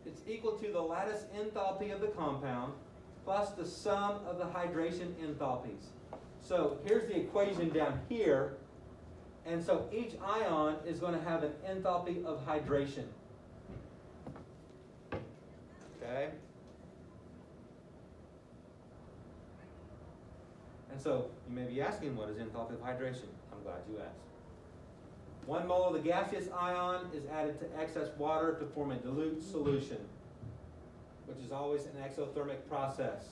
it's equal to the lattice enthalpy of the compound plus the sum of the hydration enthalpies. So here's the equation down here. And so each ion is going to have an enthalpy of hydration. Okay? And so you may be asking, what is enthalpy of hydration? I'm glad you asked. 1 mole of the gaseous ion is added to excess water to form a dilute solution, which is always an exothermic process,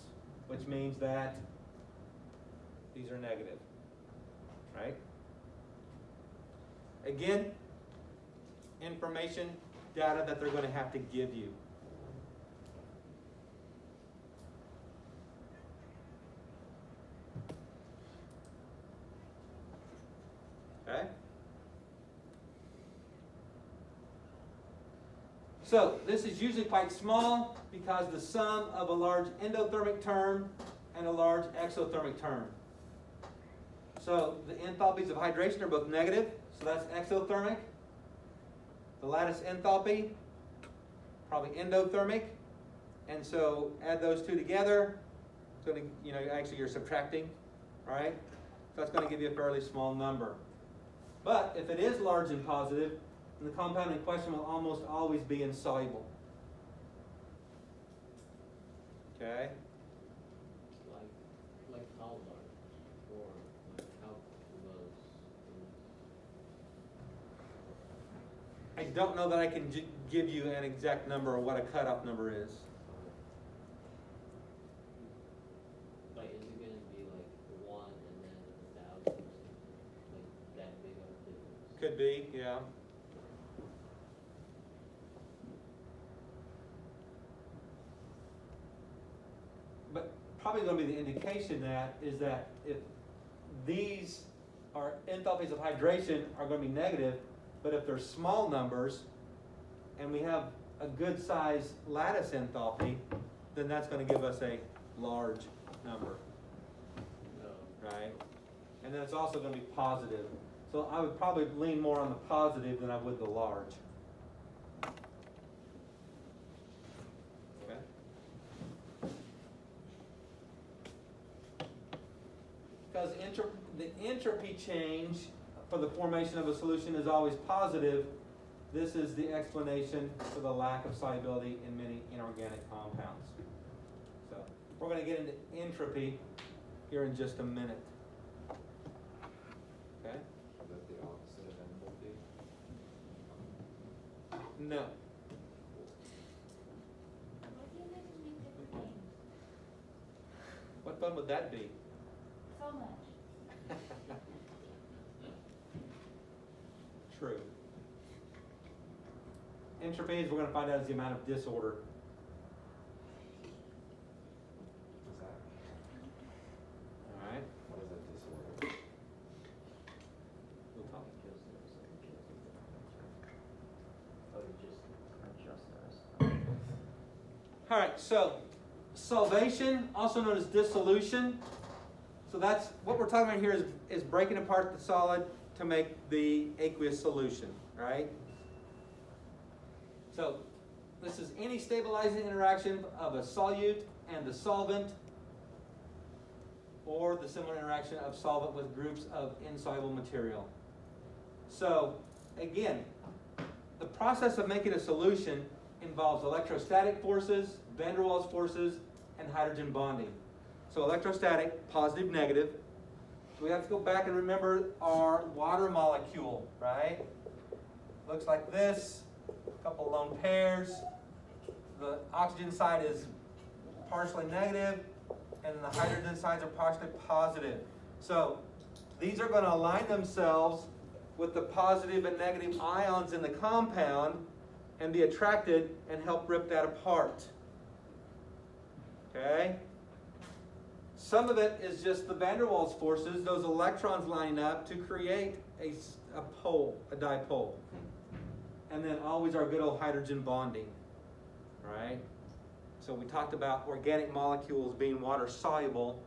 which means that these are negative, right? Again, information, data that they're going to have to give you. Okay? So this is usually quite small because the sum of a large endothermic term and a large exothermic term. So the enthalpies of hydration are both negative, so that's exothermic. The lattice enthalpy, probably endothermic. And so add those two together, it's going to, actually you're subtracting, all right? So that's going to give you a fairly small number. But if it is large and positive, then the compound in question will almost always be insoluble. Okay? Like how large, or like how close. I don't know that I can give you an exact number or what a cutoff number is. Like, is it gonna be like 1 and then 1,000 or something? Like that big of a difference? Could be, yeah. But probably going to be the indication that is that if these are enthalpies of hydration are going to be negative, but if they're small numbers and we have a good size lattice enthalpy, then that's going to give us a large number, right? And then it's also going to be positive. So I would probably lean more on the positive than I would the large. Okay? Because the entropy change for the formation of a solution is always positive. This is the explanation for the lack of solubility in many inorganic compounds. So we're going to get into entropy here in just a minute. Okay? Is that the opposite of enthalpy? No. What do you guys make different names? What fun would that be? So much. True. Entropy, as we're going to find out, is the amount of disorder. What's that? All right? What is a disorder? We'll talk. All right, so solvation, also known as dissolution. So that's what we're talking about here is breaking apart the solid to make the aqueous solution, right? So this is any stabilizing interaction of a solute and the solvent, or the similar interaction of solvent with groups of insoluble material. So again, the process of making a solution involves electrostatic forces, van der Waals forces, and hydrogen bonding. So electrostatic, positive, negative. So we have to go back and remember our water molecule, right? Looks like this, a couple lone pairs. The oxygen side is partially negative, and then the hydrogen sides are partially positive. So these are going to align themselves with the positive and negative ions in the compound and be attracted and help rip that apart. Okay? Some of it is just the van der Waals forces, those electrons lining up to create a pole, a dipole. And then always our good old hydrogen bonding, right? So we talked about organic molecules being water soluble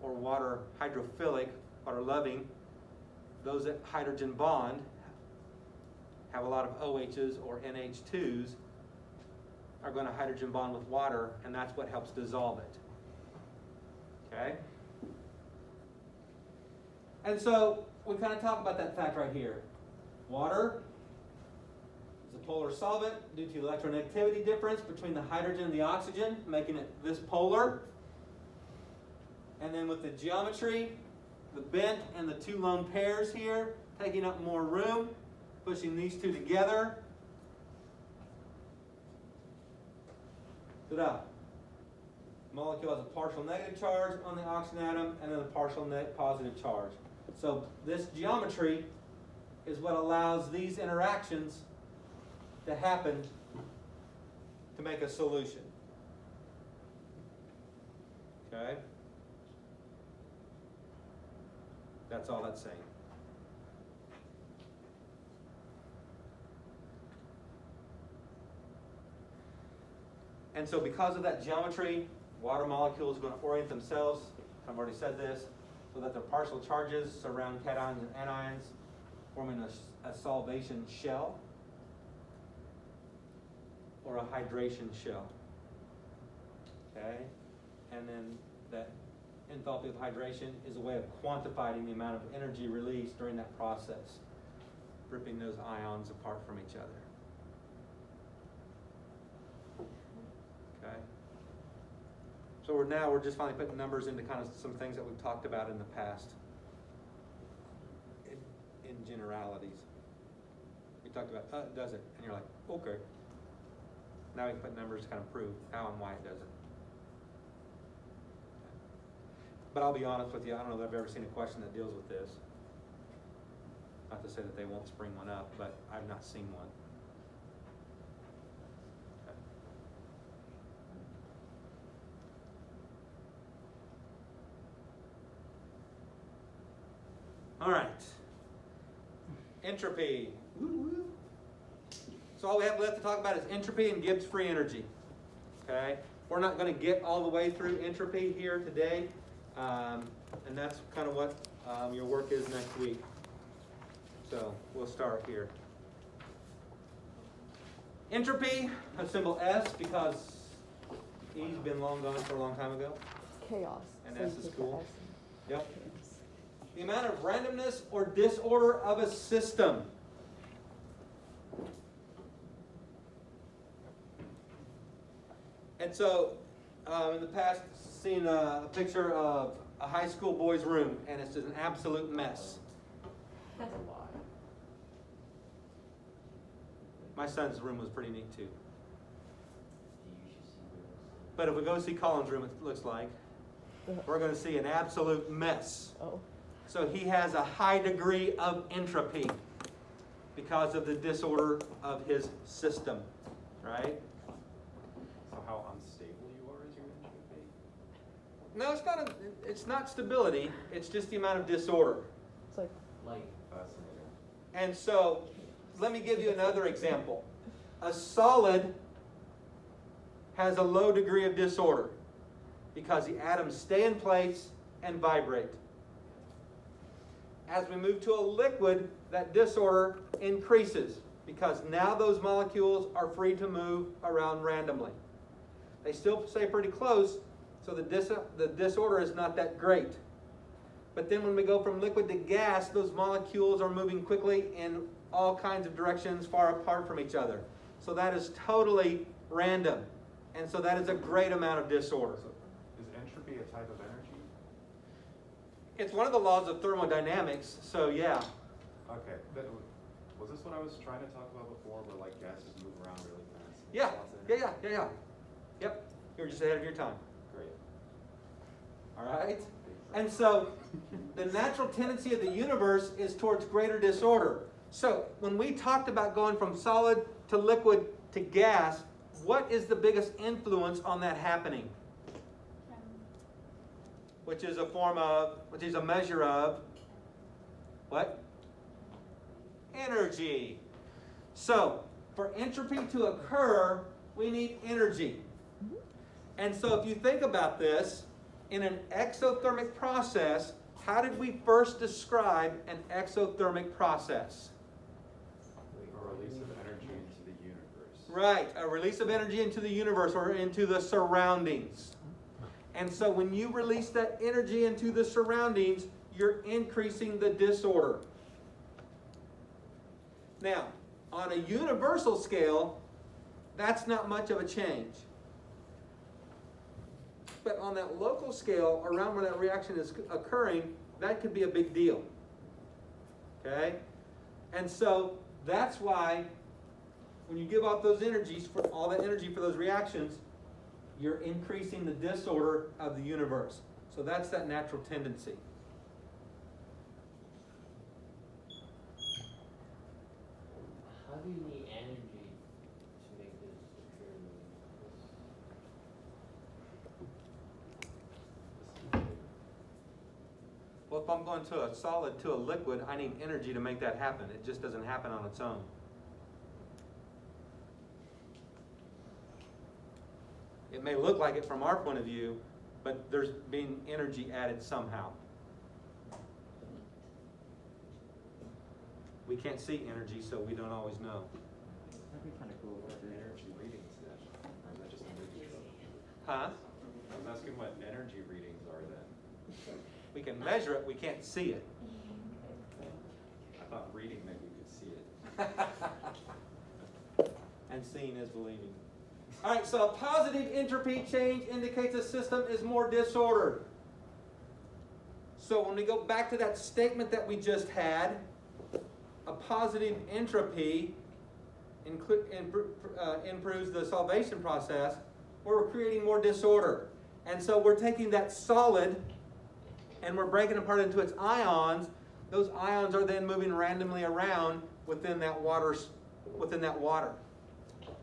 or water hydrophilic, water loving. Those that hydrogen bond have a lot of OHs or NH2s are going to hydrogen bond with water, and that's what helps dissolve it. Okay? And so we kind of talk about that fact right here. Water is a polar solvent due to the electronegativity difference between the hydrogen and the oxygen, making it this polar. And then with the geometry, the bent and the two lone pairs here, taking up more room, pushing these two together. Ta-da. Molecule has a partial negative charge on the oxygen atom and then a partial positive charge. So this geometry is what allows these interactions to happen to make a solution. Okay? That's all that's saying. And so because of that geometry, water molecules are going to orient themselves, I've already said this, so that their partial charges surround cations and anions, forming a solvation shell or a hydration shell. Okay? And then that enthalpy of hydration is a way of quantifying the amount of energy released during that process, ripping those ions apart from each other. Okay? So we're just finally putting numbers into kind of some things that we've talked about in the past in generalities. We talked about, it doesn't, and you're like, okay. Now we can put numbers to kind of prove how and why it doesn't. But I'll be honest with you, I don't know that I've ever seen a question that deals with this. Not to say that they won't spring one up, but I've not seen one. Okay. All right. Entropy. Woo-woo. So all we have left to talk about is entropy and Gibbs free energy. Okay? We're not going to get all the way through entropy here today. And that's kind of what your work is next week. So we'll start here. Entropy, a symbol S because E's been long gone for a long time ago. It's chaos. And So S you is take the cool. S and Yep. chaos. The amount of randomness or disorder of a system. And so, in the past, seen a picture of a high school boy's room, and it's just an absolute mess. That's a lie. My son's room was pretty neat too. You should see those. But if we go see Colin's room, it looks like we're going to see an absolute mess. Oh. So he has a high degree of entropy because of the disorder of his system, right? So how unstable you are is your entropy? No, it's not stability. It's just the amount of disorder. It's like, Like, Fascinating. And so, let me give you another example. A solid has a low degree of disorder because the atoms stay in place and vibrate. As we move to a liquid, that disorder increases because now those molecules are free to move around randomly. They still stay pretty close, so the disorder is not that great. But then when we go from liquid to gas, those molecules are moving quickly in all kinds of directions far apart from each other. So that is totally random. And so that is a great amount of disorder. So is entropy a type of energy? It's one of the laws of thermodynamics, so yeah. Okay. Was this what I was trying to talk about before, where like gases move around really fast? and Yeah, there's lots of energy? yeah. Yep, you were just ahead of your time. Great. All right? And so the natural tendency of the universe is towards greater disorder. So when we talked about going from solid to liquid to gas, what is the biggest influence on that happening? Which is a measure of what? Energy. So for entropy to occur, we need energy. And so if you think about this, in an exothermic process, how did we first describe an exothermic process? A release of energy into the universe. Right, a release of energy into the universe or into the surroundings. And so when you release that energy into the surroundings, you're increasing the disorder. Now, on a universal scale, that's not much of a change. but on that local scale, around where that reaction is occurring, that could be a big deal. Okay? And so that's why when you give off those energies, for all that energy for those reactions, you're increasing the disorder of the universe. So that's that natural tendency. How do you need energy to make this occur? Well, if I'm going to a solid to a liquid, I need energy to make that happen. It just doesn't happen on its own. It may look like it from our point of view, but there's being energy added somehow. We can't see energy, so we don't always know. That'd be kind of cool. What energy readings then? Or is that just a movie show? Huh? I was asking what energy readings are then. We can measure it, we can't see it. I thought reading meant we could see it. And seeing is believing. All right, so a positive entropy change indicates a system is more disordered. So when we go back to that statement that we just had, a positive entropy improves the solvation process, where we're creating more disorder. And so we're taking that solid and we're breaking it apart into its ions. Those ions are then moving randomly around within that water.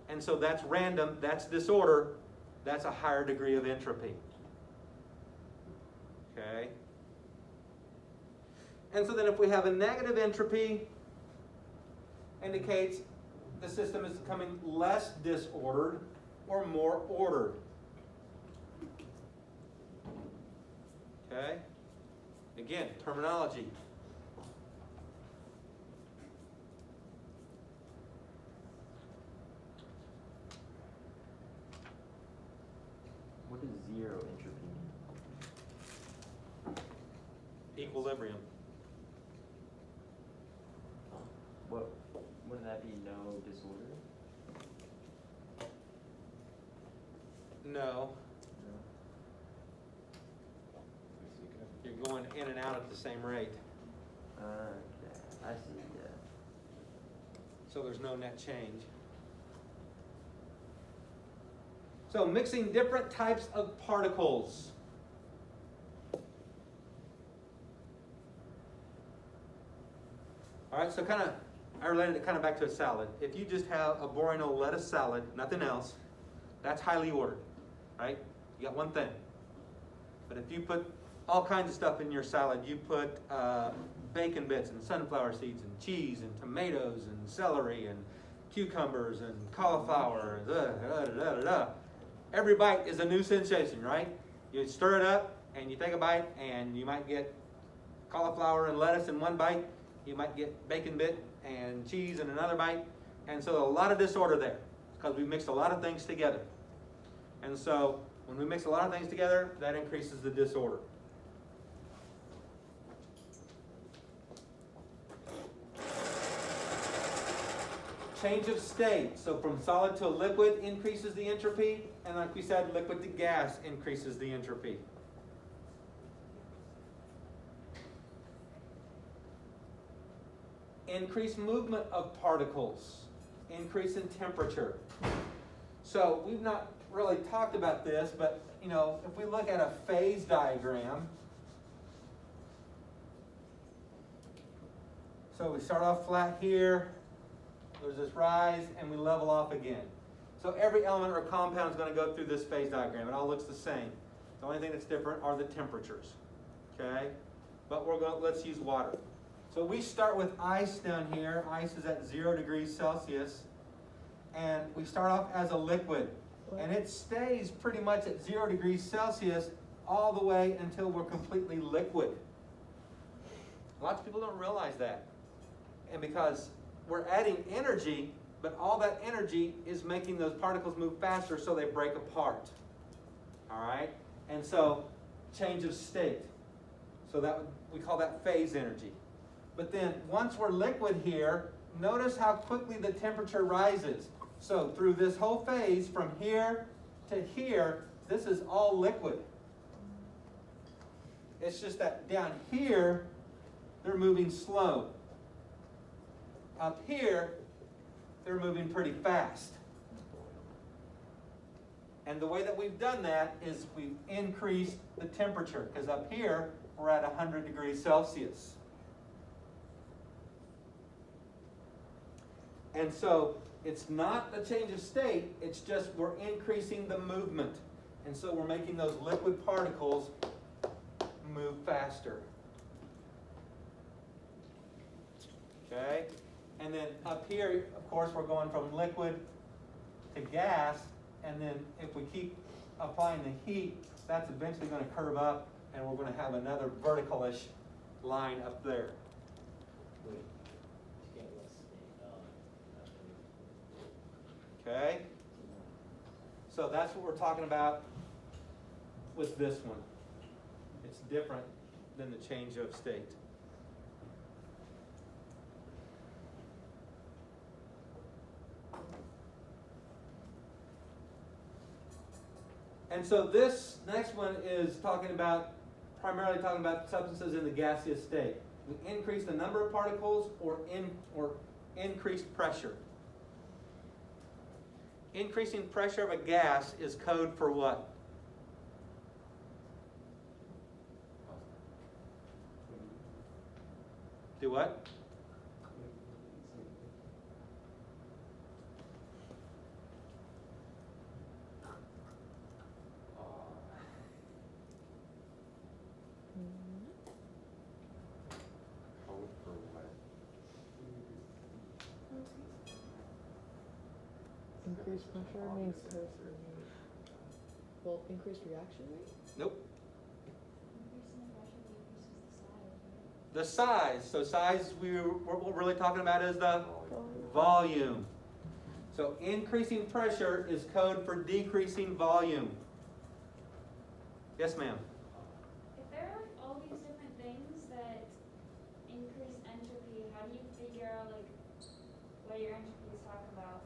And so that's random, that's disorder, that's a higher degree of entropy. Okay? And so then if we have a negative entropy, indicates the system is becoming less disordered or more ordered. Okay? Again, terminology. What does zero entropy mean? Equilibrium. What wouldn't that be no disorder? No. No. You're going in and out at the same rate. Okay, I see, yeah. So there's no net change. So mixing different types of particles. All right, so I related it kind of back to a salad. If you just have a boring old lettuce salad, nothing else, that's highly ordered, right? You got one thing. But if you put all kinds of stuff in your salad, you put bacon bits and sunflower seeds and cheese and tomatoes and celery and cucumbers and cauliflower, every bite is a new sensation, right? You stir it up and you take a bite and you might get cauliflower and lettuce in one bite. You might get bacon bit and cheese in another bite. And so a lot of disorder there because we mixed a lot of things together. And so when we mix a lot of things together, that increases the disorder. Change of state. So from solid to a liquid increases the entropy. And like we said, liquid to gas increases the entropy. Increased movement of particles. Increase in temperature. So we've not really talked about this, but if we look at a phase diagram, so we start off flat here, there's this rise, and we level off again. So every element or compound is going to go through this phase diagram. It all looks the same. The only thing that's different are the temperatures. Okay? But let's use water. So we start with ice down here. Ice is at 0 degrees Celsius. And we start off as a liquid. And it stays pretty much at 0 degrees Celsius all the way until we're completely liquid. Lots of people don't realize that. And because we're adding energy, but all that energy is making those particles move faster so they break apart. All right? And so, change of state. So we call that phase energy. But then, once we're liquid here, notice how quickly the temperature rises. So, through this whole phase, from here to here, this is all liquid. It's just that down here, they're moving slow. Up here, they're moving pretty fast. And the way that we've done that is we've increased the temperature, because up here, we're at 100 degrees Celsius. And so it's not a change of state, it's just we're increasing the movement. And so we're making those liquid particles move faster. Okay? And then up here, of course, we're going from liquid to gas, and then if we keep applying the heat, that's eventually going to curve up, and we're going to have another vertical-ish line up there. Wait, to get less state, Okay? So that's what we're talking about with this one. It's different than the change of state. And so this next one is primarily talking about substances in the gaseous state. We increase the number of particles or increased pressure. Increasing pressure of a gas is code for what? Do what? Code for what? Increased pressure means code for well, increased reaction rate? Nope. Increasing the pressure decreases The the size, right? size. So size, what we're really talking about is the volume. So increasing pressure is code for decreasing volume. Yes, ma'am. If there are like all these different things that increase entropy, how do you figure out like what your entropy is talking about?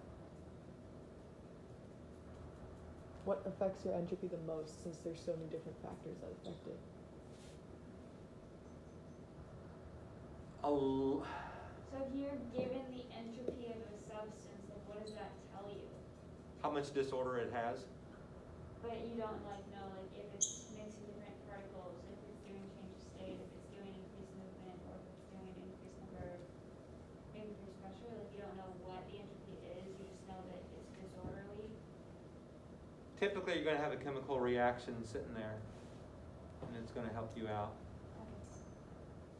What affects your entropy the most, since there's so many different factors that affect it? Oh, So if you're given the entropy of a substance, like what does that tell you? how much disorder it has. But you don't like know like if it's mixing different particles, if it's doing change of state, if it's doing increased movement, or if it's doing increased number of increased pressure. Like you don't know what the entropy is. You just know that it's disorderly. Typically, you're going to have a chemical reaction sitting there, and it's going to help you out. Okay.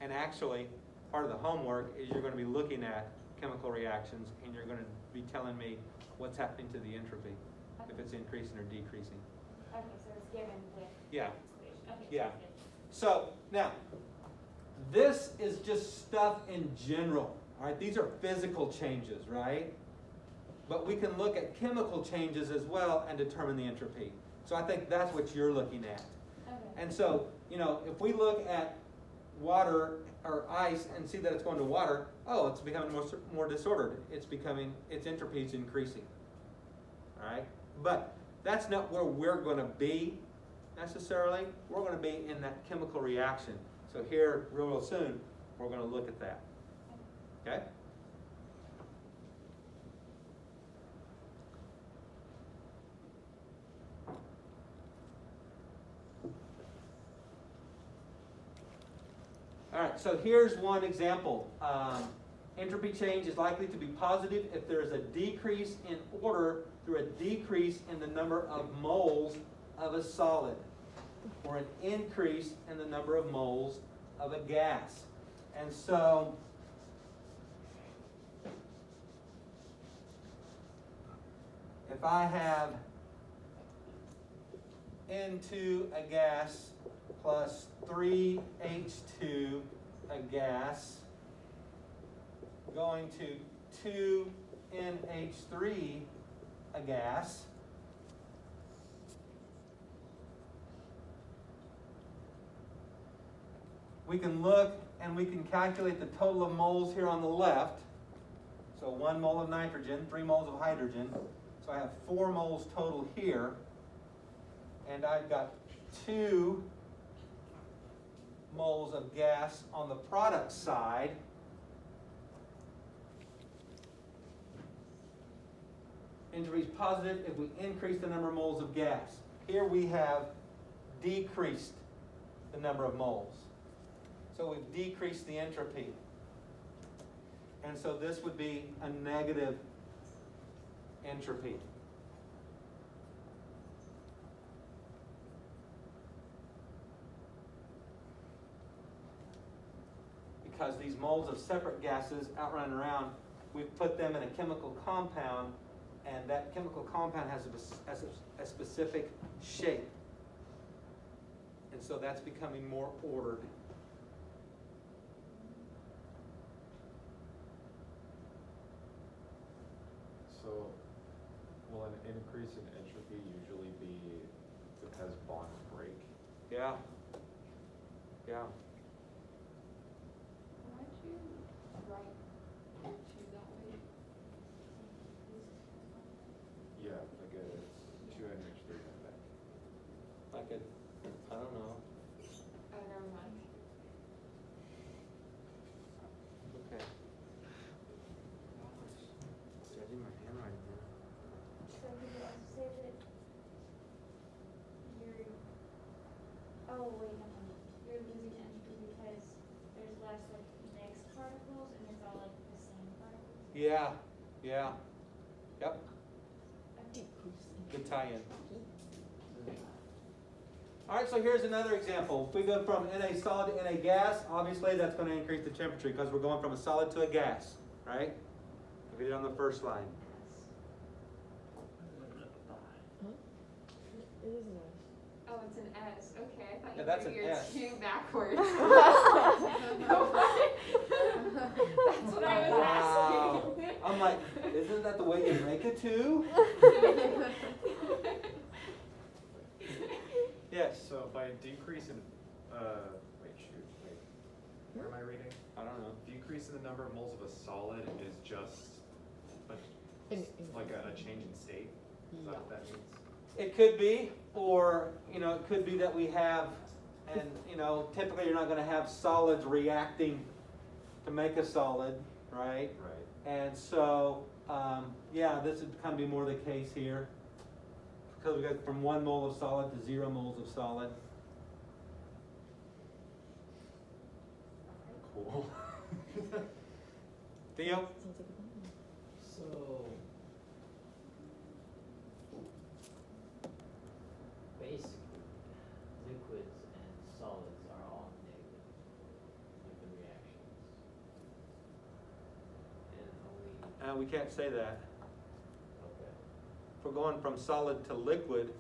And actually, part of the homework is you're going to be looking at chemical reactions, and you're going to be telling me what's happening to the entropy, if it's increasing or decreasing. Okay, so it's given with Yeah. equation. Okay, Yeah. sounds good. So now, this is just stuff in general. All right, these are physical changes, right? But we can look at chemical changes as well and determine the entropy. So I think that's what you're looking at. Okay. And so, if we look at water or ice and see that it's going to water, oh, it's becoming more disordered. Its entropy is increasing. All right? But that's not where we're going to be necessarily. We're going to be in that chemical reaction. So here, real soon, we're going to look at that. Okay? All right, so here's one example. Entropy change is likely to be positive if there is a decrease in order through a decrease in the number of moles of a solid, or an increase in the number of moles of a gas. And so, if I have N2 a gas plus 3H2 a gas going to 2NH3 a gas, we can look and we can calculate the total of moles here on the left. So 1 mole of nitrogen, 3 moles of hydrogen. So I have 4 moles total here. And I've got 2 moles of gas on the product side, entropy is positive if we increase the number of moles of gas. Here we have decreased the number of moles. So we've decreased the entropy. And so this would be a negative entropy. Because these moles of separate gases outrun around, we've put them in a chemical compound, and that chemical compound has a specific shape. And so that's becoming more ordered. So, will an increase in entropy usually be because bonds break? Yeah. Yeah. Why'd you write two that way? Yeah, like a 2NH3 back. Like a, I don't know. Oh, never mind. Okay. Judging my handwriting here. So could you also say that you're, oh wait, no, you're losing entropy because there's less like mixed particles and it's all like the same particles? Yeah. Yeah. Yep. Decrease. Good tie-in. All right, so here's another example. If we go from NA solid to NA gas, obviously that's going to increase the temperature because we're going from a solid to a gas, right? If we did on the first line. Huh? It is nice. Oh, it's an S. Okay, I thought Yeah, you that's put an your S. two backwards. That's what I was Wow. asking. I'm like, isn't that the way you make a two? Yes. So if I decrease in, where am I reading? I don't know. Decrease in the number of moles of a solid is just like a change in state? Is that what that means? It could be, or, it could be that we have, and, typically you're not going to have solids reacting to make a solid, right? Right. And so, this would kind of be more the case here. Because we got from 1 mole of solid to 0 moles of solid. Cool. Theo? Sounds like a bomb. So, basically, liquids and solids are all negative with the reactions. And only, We can't say that. okay, If we're going from solid to liquid,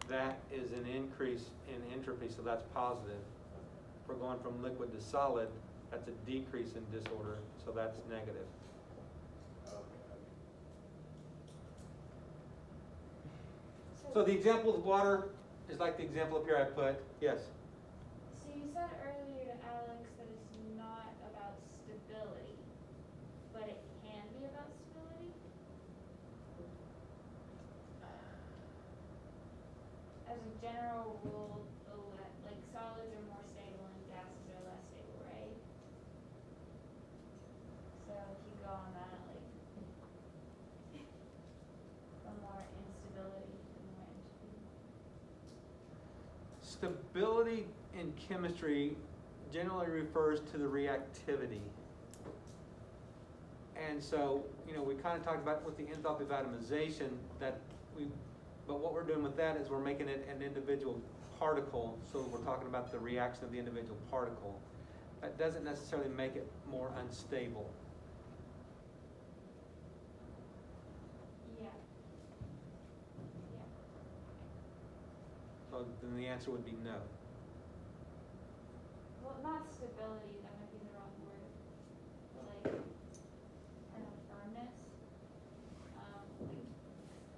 that is an increase in entropy, so that's positive. If we're going from liquid to solid, that's a decrease in disorder, so that's negative. So the example of water is like the example up here I put. Yes? So you said earlier, Alex, that it's not about stability, but it can be about stability? As a general rule, like solids are more stable and gases are less stable, right? So if you go on that, like, the more instability, the more entropy. Stability in chemistry generally refers to the reactivity. And so, we kind of talked about with the enthalpy of atomization but what we're doing with that is we're making it an individual particle, so we're talking about the reaction of the individual particle. That doesn't necessarily make it more unstable. Yeah. Yeah. So then the answer would be no. Well, not stability, that might be the wrong word, but like, I don't know, firmness. Like,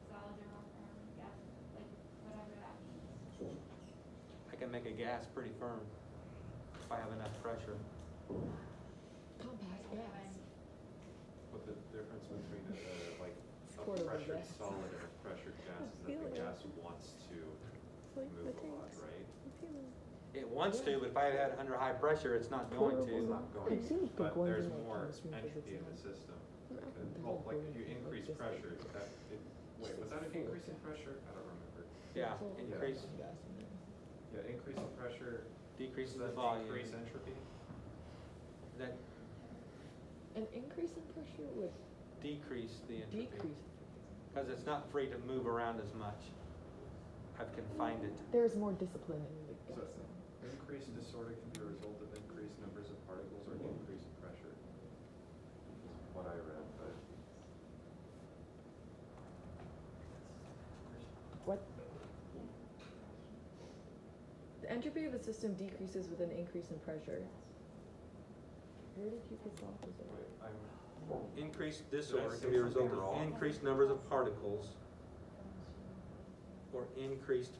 solids are more firm, gases, like, whatever that means. I can make a gas pretty firm if I have enough pressure. Compact Yeah, gas. But the difference between a Quarter of a pressured gas. solid and a pressured gas is that the feeling it. gas wants to It's like move the a lot, tanks. right? I'm feeling It wants to, but if I had it under high pressure, it's not going It's to. not going I've seen to, but big ones there's in, like, more chemistry and entropy in the physics system. No. Well, like if you increase pressure, wait, was that an increase in pressure? I don't remember. Yeah, increase, Yeah, increase in pressure. decreases Does the that volume. decrease entropy? That An increase in pressure would decrease the entropy. decrease. Because it's not free to move around as much. I've confined it. There's more discipline in the So, gas. increased disorder can be a result of increased numbers of particles or increased pressure. Is what I read, but. What? The entropy of a system decreases with an increase in pressure. Where did you get the opposite? Wait, I'm. Increased Did I disorder say can be a result something of wrong? increased numbers of particles or increased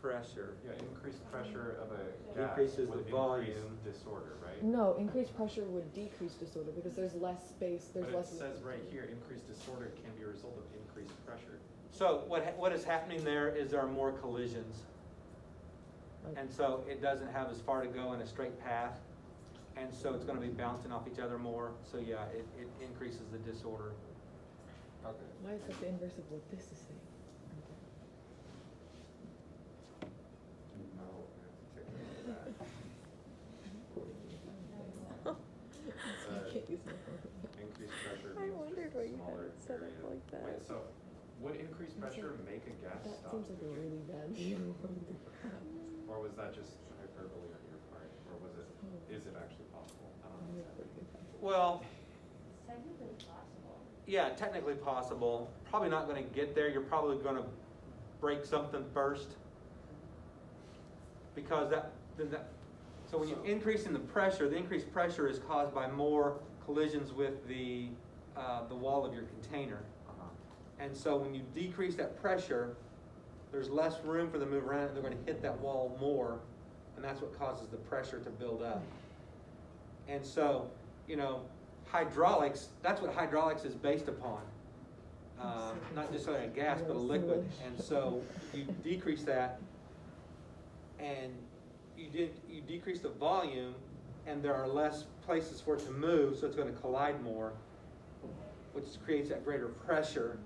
pressure. Yeah, increased pressure of a gas Decreases would the volume. increase disorder, right? No, increased pressure would decrease disorder because there's less space, there's But it less. says right here, increased disorder can be a result of increased pressure. So what is happening there is there are more collisions. And so it doesn't have as far to go in a straight path. And so it's gonna be bouncing off each other more. So yeah, it increases the disorder. Okay. Why is that the inverse of what this is saying? No, we have to take a look at that. I can't use my phone. Increased pressure I means wondered just why you had smaller it set up area. like that. Wait, so would increased pressure make a gas That stop seems like a moving? really bad view. Or was that just hyperbole on your part? Or was it, is it actually possible? I don't know. Well, It's technically possible. yeah, technically possible. Probably not gonna get there. You're probably gonna break something first. Because so when you increase in the pressure, the increased pressure is caused by more collisions with the wall of your container. Uh-huh. And so when you decrease that pressure, there's less room for them to move around and they're gonna hit that wall more. And that's what causes the pressure to build up. And so, hydraulics, that's what hydraulics is based upon. Not just a gas, but a liquid. And so you decrease that and you decrease the volume and there are less places for it to move, so it's gonna collide more, which creates that greater pressure.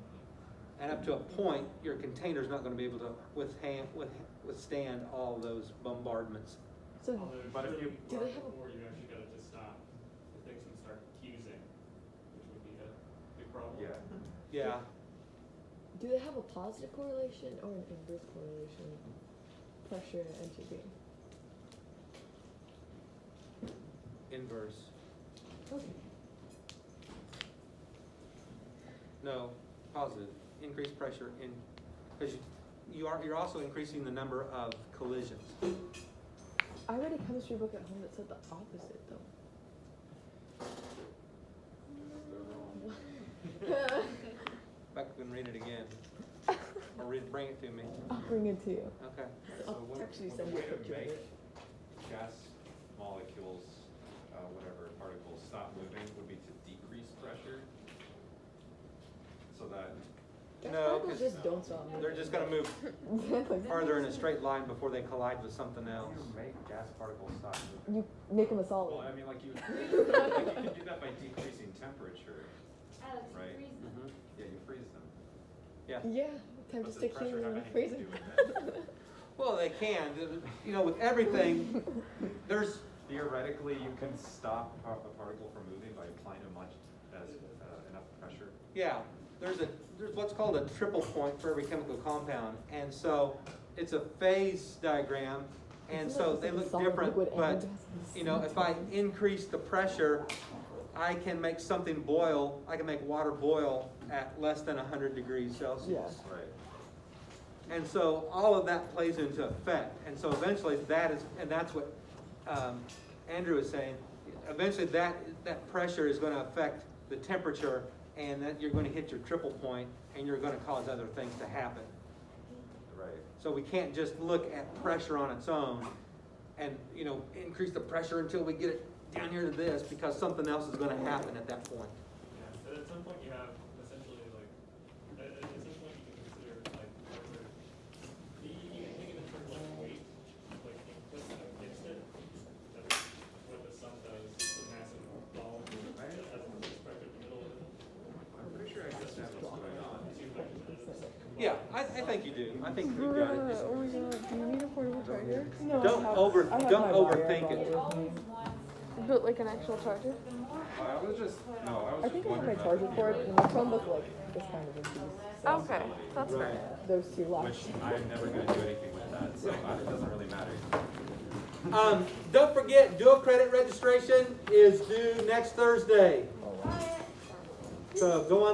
And up to a point, your container's not gonna be able to withstand all those bombardments. So, But if you- do they have a- Before you actually got it to stop, the thing's gonna start fusing, which would be a big problem. Yeah. Yeah, do they have a positive correlation or an inverse correlation? Pressure and entropy. inverse. Okay. No, positive. Increased pressure because you're also increasing the number of collisions. I read a chemistry book at home that said the opposite though. Back and read it again. Or bring it to me. I'll bring it to you. Okay. So I'll what, actually the send you way a to picture of make it. gas molecules, whatever, particles stop moving would be to decrease pressure. So that, Gas No, particles 'cause just don't stop moving. They're just gonna move farther in a straight line before they collide with something else. you make gas particles stop moving. You make them a Well, solid. I mean, like you can do that by decreasing temperature, Alex, Right. freeze them. Mhm. yeah, you freeze them. Yeah. Yeah, time to But stick does pressure helium have in the anything to freezer. do with that? Well, they can. With everything, there's, Theoretically, you can stop a particle from moving by applying enough pressure. yeah, there's what's called a triple point for every chemical compound. And so it's a phase diagram. And Isn't so that they just like a look solid, different, liquid, and but, gas at the same if I time? increase the pressure, I can make something boil, I can make water boil at less than 100 degrees Celsius. Yeah. Right. And so all of that plays into effect. And so eventually that's what Andrew was saying, eventually that pressure is gonna affect the temperature and that you're gonna hit your triple point and you're gonna cause other things to happen. Right. So we can't just look at pressure on its own and, increase the pressure until we get it down here to this because something else is gonna happen at that point. Yeah, and at some point you have essentially at some point you can consider like, you can think of it in terms of like weight, like input, get I think you do. I think you've got it. Just Oh my god, do you need a portable charger? No, don't I have don't my overthink wire it. brought with me. But like an actual charger? I was just I think I have my wondering charger for it, and my Chromebook like is kind of in pieces. So Okay, that's fair. Right. those two which last. I'm never going to do anything with that, so it doesn't really matter. Don't forget, dual credit registration is due next Thursday. So go on.